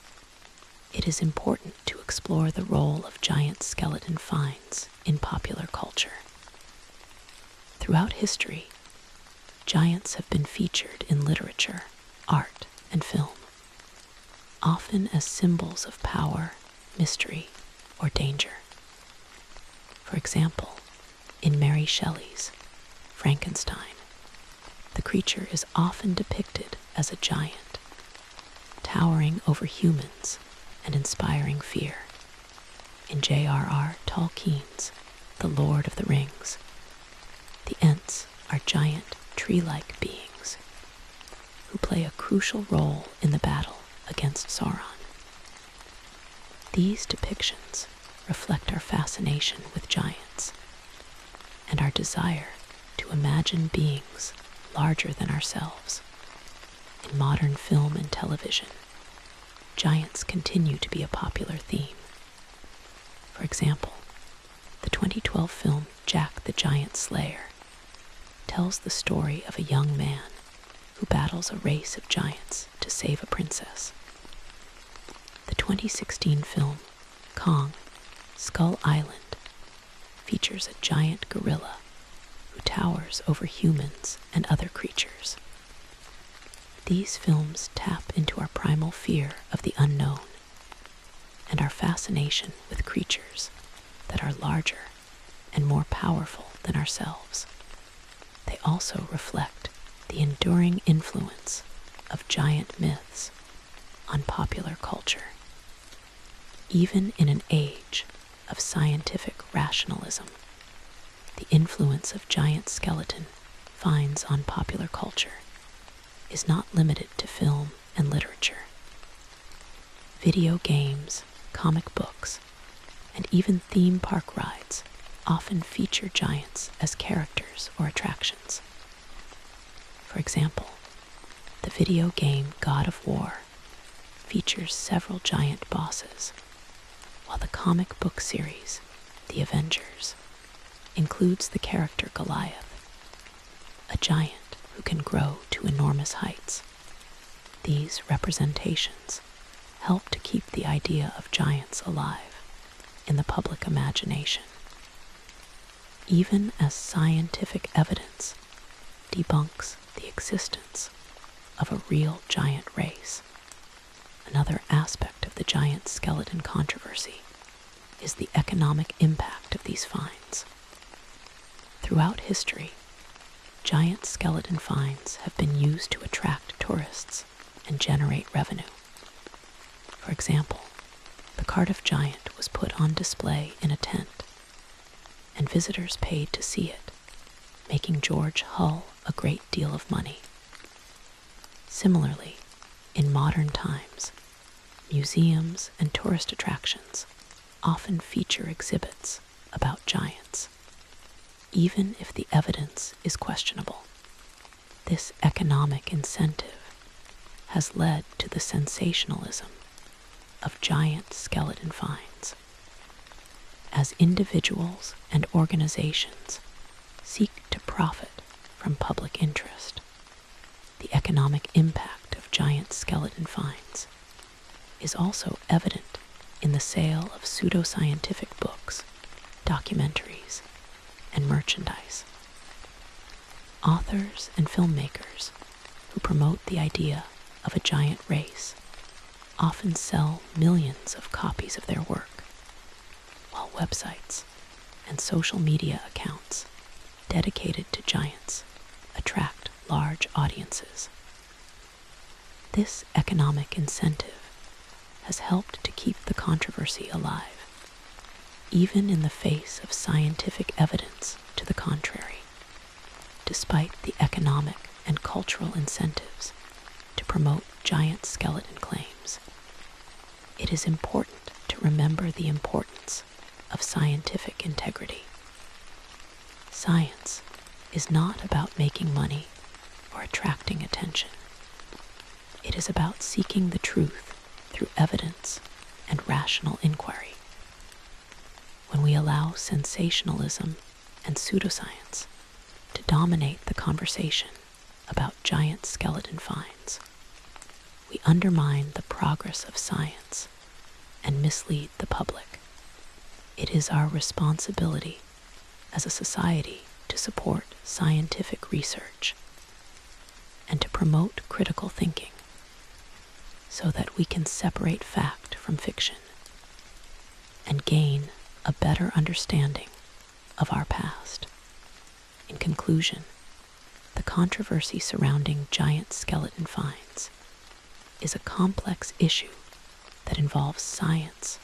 [SPEAKER 1] it is important to explore the role of giant skeleton finds in popular culture. Throughout history, giants have been featured in literature, art, and film, often as symbols of power, mystery, or danger. For example, in Mary Shelley's Frankenstein, the creature is often depicted as a giant, towering over humans and inspiring fear. In J.R.R. Tolkien's The Lord of the Rings, the Ents are giant tree-like beings who play a crucial role in the battle against Sauron. These depictions reflect our fascination with giants and our desire to imagine beings larger than ourselves. In modern film and television, giants continue to be a popular theme. For example, the 2012 film Jack the Giant Slayer tells the story of a young man who battles a race of giants to save a princess. 2016 film, Kong, Skull Island, features a giant gorilla who towers over humans and other creatures. These films tap into our primal fear of the unknown and our fascination with creatures that are larger and more powerful than ourselves. They also reflect the enduring influence of giant myths on popular culture. Even in an age of scientific rationalism, the influence of giant skeleton finds on popular culture is not limited to film and literature. Video games, comic books, and even theme park rides often feature giants as characters or attractions. For example, the video game God of War features several giant bosses, while the comic book series, The Avengers, includes the character Goliath, a giant who can grow to enormous heights. These representations help to keep the idea of giants alive in the public imagination, even as scientific evidence debunks the existence of a real giant race. Another aspect of the giant skeleton controversy is the economic impact of these finds. Throughout history, giant skeleton finds have been used to attract tourists and generate revenue. For example, the Cardiff Giant was put on display in a tent, and visitors paid to see it, making George Hull a great deal of money. Similarly, in modern times, museums and tourist attractions often feature exhibits about giants, even if the evidence is questionable. This economic incentive has led to the sensationalism of giant skeleton finds. As individuals and organizations seek to profit from public interest, the economic impact of giant skeleton finds is also evident in the sale of pseudoscientific books, documentaries, and merchandise. Authors and filmmakers who promote the idea of a giant race often sell millions of copies of their work, while websites and social media accounts dedicated to giants attract large audiences. This economic incentive has helped to keep the controversy alive, even in the face of scientific evidence to the contrary. Despite the economic and cultural incentives to promote giant skeleton claims, it is important to remember the importance of scientific integrity. Science is not about making money or attracting attention. It is about seeking the truth through evidence and rational inquiry. When we allow sensationalism and pseudoscience to dominate the conversation about giant skeleton finds, we undermine the progress of science and mislead the public. It is our responsibility as a society to support scientific research and to promote critical thinking so that we can separate fact from fiction and gain a better understanding of our past. In conclusion, the controversy surrounding giant skeleton finds is a complex issue that involves science,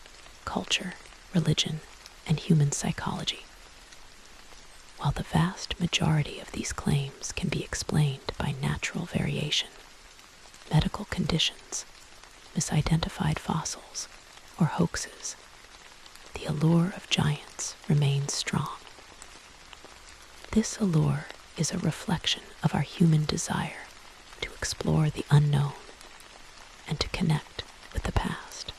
[SPEAKER 1] culture, religion, and human psychology. While the vast majority of these claims can be explained by natural variation, medical conditions, misidentified fossils, or hoaxes, the allure of giants remains strong. This allure is a reflection of our human desire to explore the unknown and to connect with the past.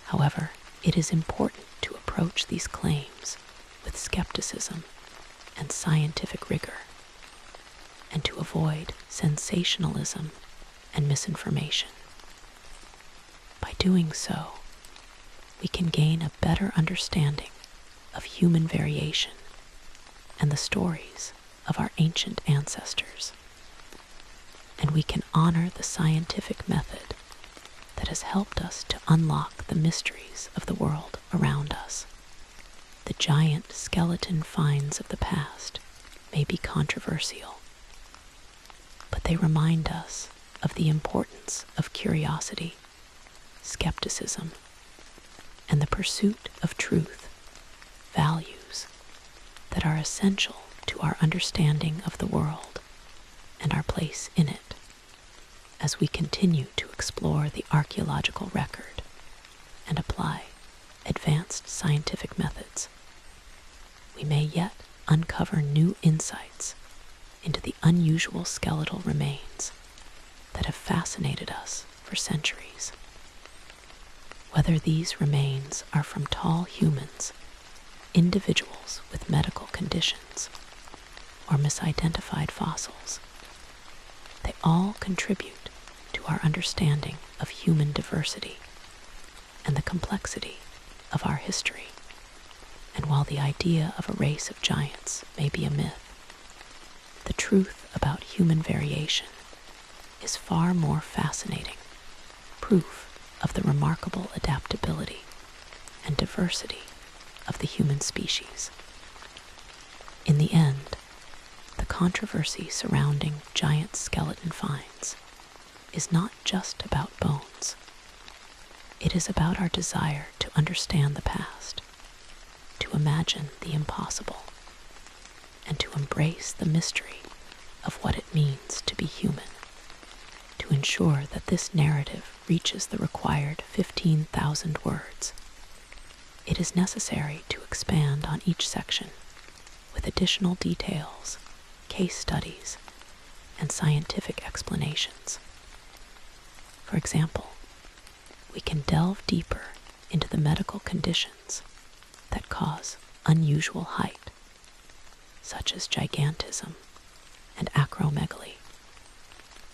[SPEAKER 1] However, it is important to approach these claims with skepticism and scientific rigor, and to avoid sensationalism and misinformation. By doing so, we can gain a better understanding of human variation and the stories of our ancient ancestors. And we can honor the scientific method that has helped us to unlock the mysteries of the world around us. The giant skeleton finds of the past may be controversial, but they remind us of the importance of curiosity, skepticism, and the pursuit of truth, values that are essential to our understanding of the world and our place in it. As we continue to explore the archaeological record and apply advanced scientific methods, we may yet uncover new insights into the unusual skeletal remains that have fascinated us for centuries. Whether these remains are from tall humans, individuals with medical conditions, or misidentified fossils, they all contribute to our understanding of human diversity and the complexity of our history. And while the idea of a race of giants may be a myth, the truth about human variation is far more fascinating, proof of the remarkable adaptability and diversity of the human species. In the end, the controversy surrounding giant skeleton finds is not just about bones. It is about our desire to understand the past, to imagine the impossible, and to embrace the mystery of what it means to be human. To ensure that this narrative reaches the required 15,000 words, it is necessary to expand on each section with additional details, case studies, and scientific explanations. For example, we can delve deeper into the medical conditions that cause unusual height, such as gigantism and acromegaly,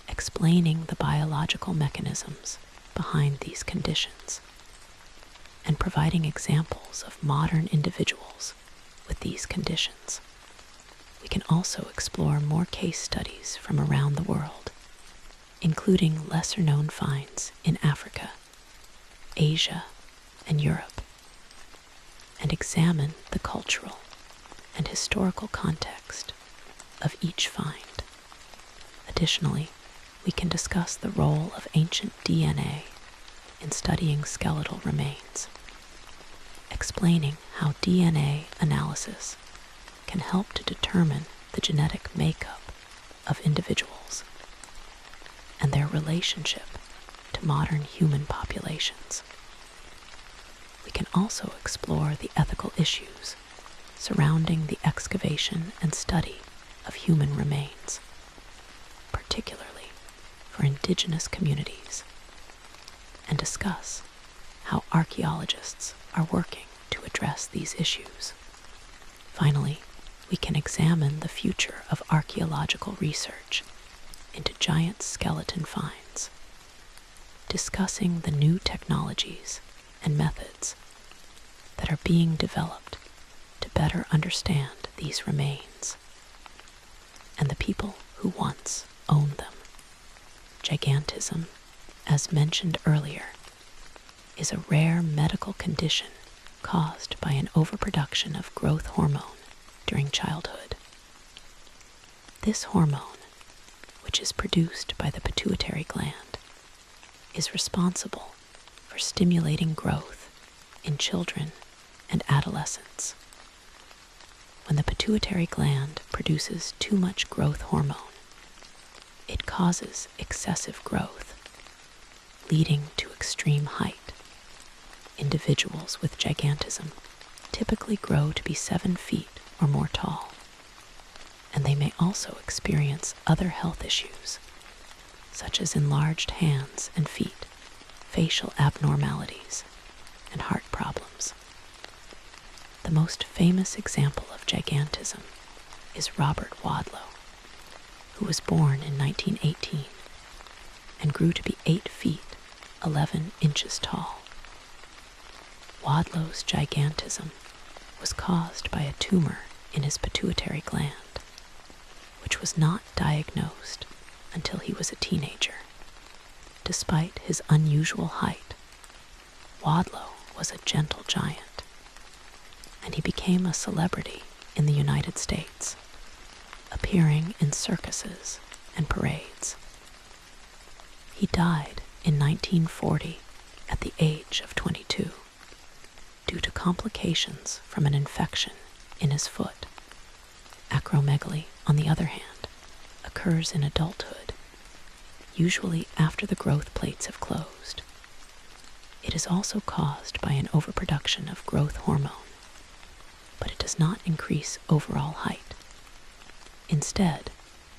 [SPEAKER 1] explaining the biological mechanisms behind these conditions, and providing examples of modern individuals with these conditions. We can also explore more case studies from around the world, including lesser-known finds in Africa, Asia, and Europe, and examine the cultural and historical context of each find. Additionally, we can discuss the role of ancient DNA in studying skeletal remains, explaining how DNA analysis can help to determine the genetic makeup of individuals and their relationship to modern human populations. We can also explore the ethical issues surrounding the excavation and study of human remains, particularly for indigenous communities, and discuss how archaeologists are working to address these issues. Finally, we can examine the future of archaeological research into giant skeleton finds, discussing the new technologies and methods that are being developed to better understand these remains and the people who once owned them. Gigantism, as mentioned earlier, is a rare medical condition caused by an overproduction of growth hormone during childhood. This hormone, which is produced by the pituitary gland, is responsible for stimulating growth in children and adolescents. When the pituitary gland produces too much growth hormone, it causes excessive growth, leading to extreme height. Individuals with gigantism typically grow to be 7 feet or more tall, and they may also experience other health issues, such as enlarged hands and feet, facial abnormalities, and heart problems. The most famous example of gigantism is Robert Wadlow, who was born in 1918 and grew to be 8 feet 11 inches tall. Wadlow's gigantism was caused by a tumor in his pituitary gland, which was not diagnosed until he was a teenager. Despite his unusual height, Wadlow was a gentle giant, and he became a celebrity in the United States, appearing in circuses and parades. He died in 1940 at the age of 22 due to complications from an infection in his foot. Acromegaly, on the other hand, occurs in adulthood, usually after the growth plates have closed. It is also caused by an overproduction of growth hormone, but it does not increase overall height. Instead,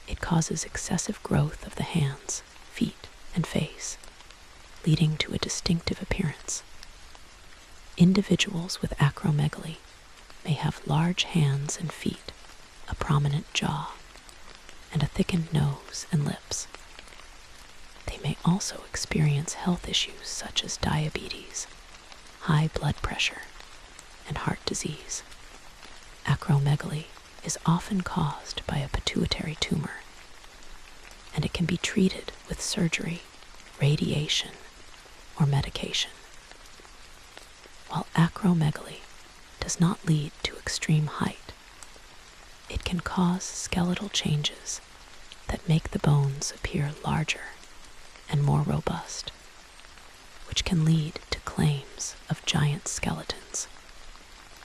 [SPEAKER 1] it causes excessive growth of the hands, feet, and face, leading to a distinctive appearance. Individuals with acromegaly may have large hands and feet, a prominent jaw, and a thickened nose and lips. They may also experience health issues such as diabetes, high blood pressure, and heart disease. Acromegaly is often caused by a pituitary tumor, and it can be treated with surgery, radiation, or medication. While acromegaly does not lead to extreme height, it can cause skeletal changes that make the bones appear larger and more robust, which can lead to claims of giant skeletons.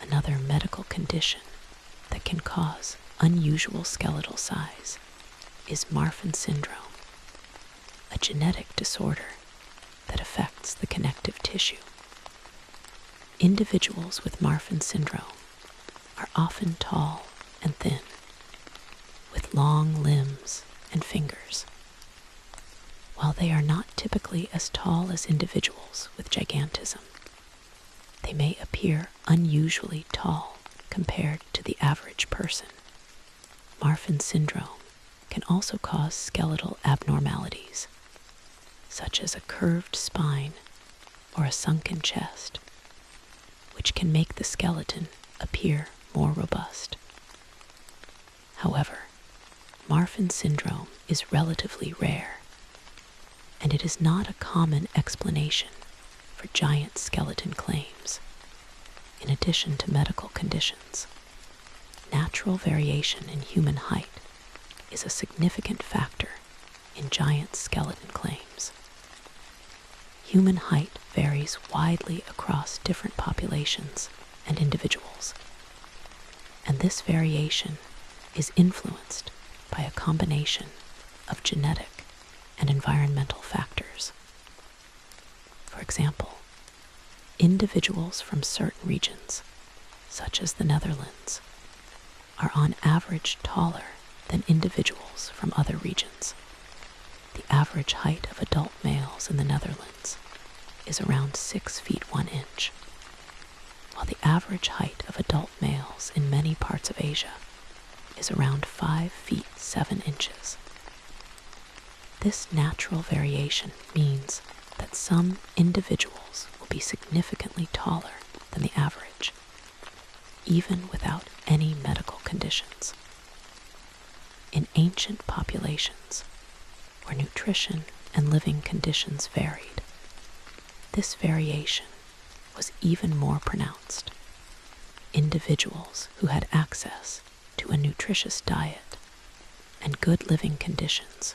[SPEAKER 1] Another medical condition that can cause unusual skeletal size is Marfan syndrome, a genetic disorder that affects the connective tissue. Individuals with Marfan syndrome are often tall and thin, with long limbs and fingers. While they are not typically as tall as individuals with gigantism, they may appear unusually tall compared to the average person. Marfan syndrome can also cause skeletal abnormalities, such as a curved spine or a sunken chest, which can make the skeleton appear more robust. However, Marfan syndrome is relatively rare, and it is not a common explanation for giant skeleton claims. In addition to medical conditions, natural variation in human height is a significant factor in giant skeleton claims. Human height varies widely across different populations and individuals, and this variation is influenced by a combination of genetic and environmental factors. For example, individuals from certain regions, such as the Netherlands, are on average taller than individuals from other regions. The average height of adult males in the Netherlands is around 6 feet 1 inch, while the average height of adult males in many parts of Asia is around 5 feet 7 inches. This natural variation means that some individuals will be significantly taller than the average, even without any medical conditions. In ancient populations, where nutrition and living conditions varied, this variation was even more pronounced. Individuals who had access to a nutritious diet and good living conditions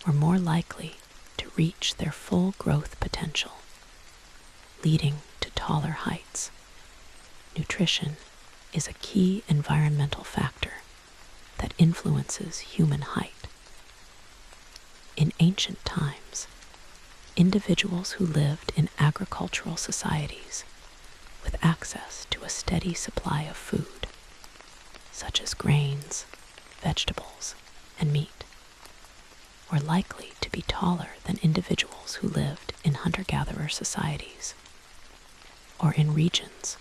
[SPEAKER 1] were more likely to reach their full growth potential, leading to taller heights. Nutrition is a key environmental factor that influences human height. In ancient times, individuals who lived in agricultural societies with access to a steady supply of food, such as grains, vegetables, and meat, were likely to be taller than individuals who lived in hunter-gatherer societies, or in regions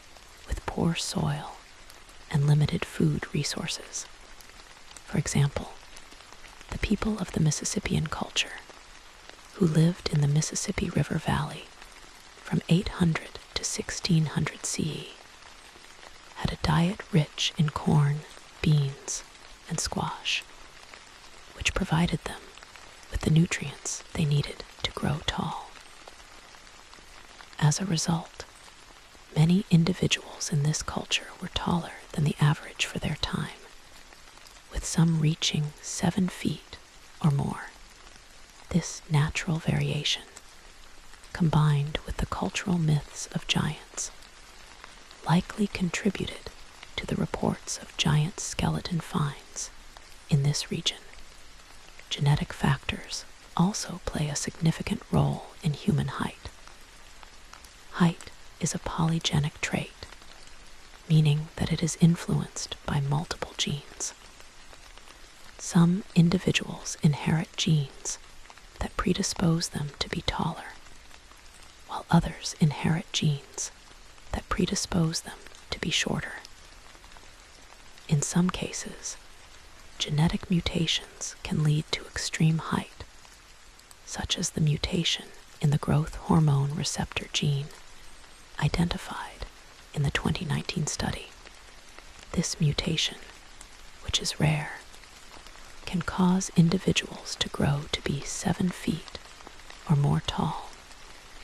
[SPEAKER 1] with poor soil and limited food resources. For example, the people of the Mississippian culture who lived in the Mississippi River Valley from 800 to 1600 CE, had a diet rich in corn, beans, and squash, which provided them with the nutrients they needed to grow tall. As a result, many individuals in this culture were taller than the average for their time, with some reaching 7 feet or more. This natural variation, combined with the cultural myths of giants, likely contributed to the reports of giant skeleton finds in this region. Genetic factors also play a significant role in human height. Height is a polygenic trait, meaning that it is influenced by multiple genes. Some individuals inherit genes that predispose them to be taller, while others inherit genes that predispose them to be shorter. In some cases, genetic mutations can lead to extreme height, such as the mutation in the growth hormone receptor gene identified in the 2019 study. This mutation, which is rare, can cause individuals to grow to be 7 feet or more tall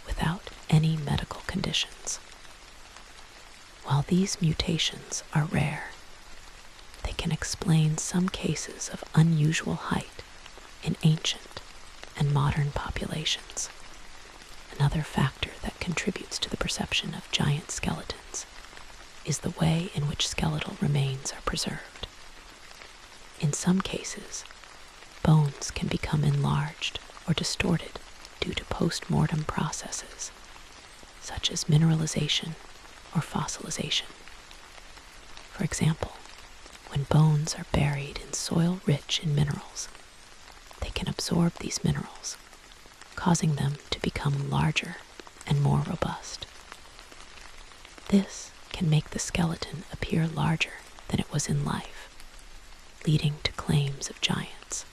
[SPEAKER 1] without any medical conditions. While these mutations are rare, they can explain some cases of unusual height in ancient and modern populations. Another factor that contributes to the perception of giant skeletons is the way in which skeletal remains are preserved. In some cases, bones can become enlarged or distorted due to post-mortem processes, such as mineralization or fossilization. For example, when bones are buried in soil rich in minerals, they can absorb these minerals, causing them to become larger and more robust. This can make the skeleton appear larger than it was in life, leading to claims of giants.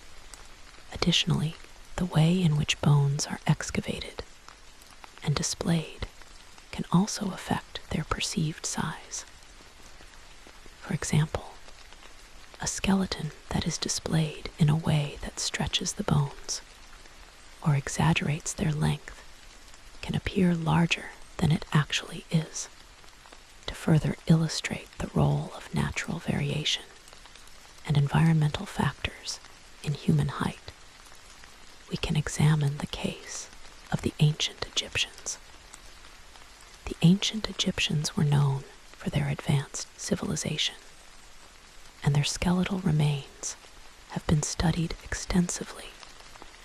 [SPEAKER 1] Additionally, the way in which bones are excavated and displayed can also affect their perceived size. For example, a skeleton that is displayed in a way that stretches the bones or exaggerates their length can appear larger than it actually is. To further illustrate the role of natural variation and environmental factors in human height, we can examine the case of the ancient Egyptians. The ancient Egyptians were known for their advanced civilization, and their skeletal remains have been studied extensively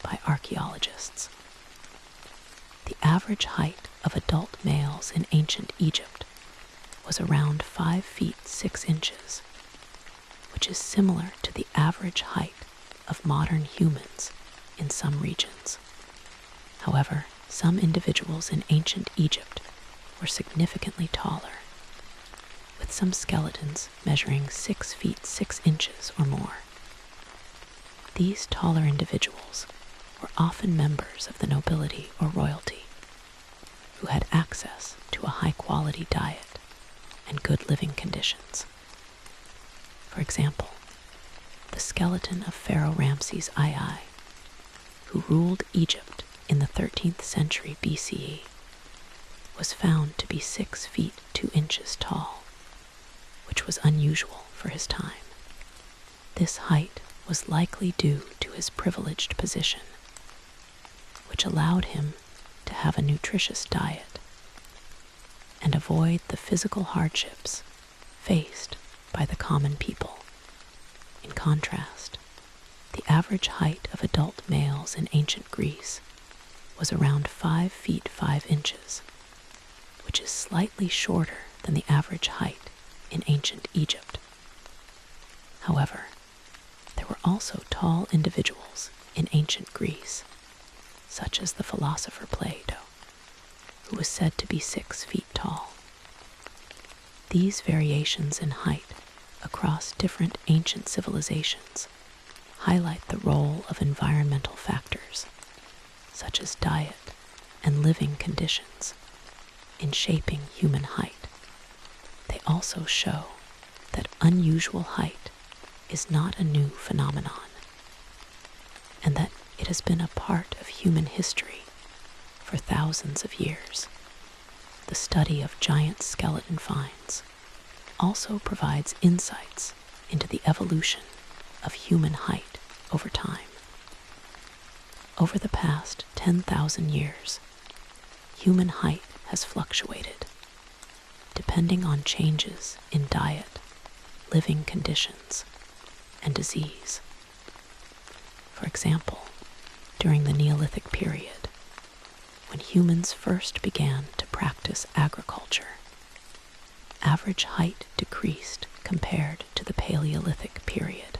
[SPEAKER 1] by archaeologists. The average height of adult males in ancient Egypt was around 5 feet 6 inches, which is similar to the average height of modern humans in some regions. However, some individuals in ancient Egypt were significantly taller, with some skeletons measuring 6 feet 6 inches or more. These taller individuals were often members of the nobility or royalty, who had access to a high-quality diet and good living conditions. For example, the skeleton of Pharaoh Ramses II, who ruled Egypt in the 13th century BCE, was found to be 6 feet 2 inches tall, which was unusual for his time. This height was likely due to his privileged position, which allowed him to have a nutritious diet and avoid the physical hardships faced by the common people. In contrast, the average height of adult males in ancient Greece was around 5 feet 5 inches, which is slightly shorter than the average height in ancient Egypt. However, there were also tall individuals in ancient Greece, such as the philosopher Plato, who was said to be 6 feet tall. These variations in height across different ancient civilizations highlight the role of environmental factors, such as diet and living conditions, in shaping human height. They also show that unusual height is not a new phenomenon, and that it has been a part of human history for thousands of years. The study of giant skeleton finds also provides insights into the evolution of human height over time. Over the past 10,000 years, human height has fluctuated, depending on changes in diet, living conditions, and disease. For example, during the Neolithic period, when humans first began to practice agriculture, average height decreased compared to the Paleolithic period.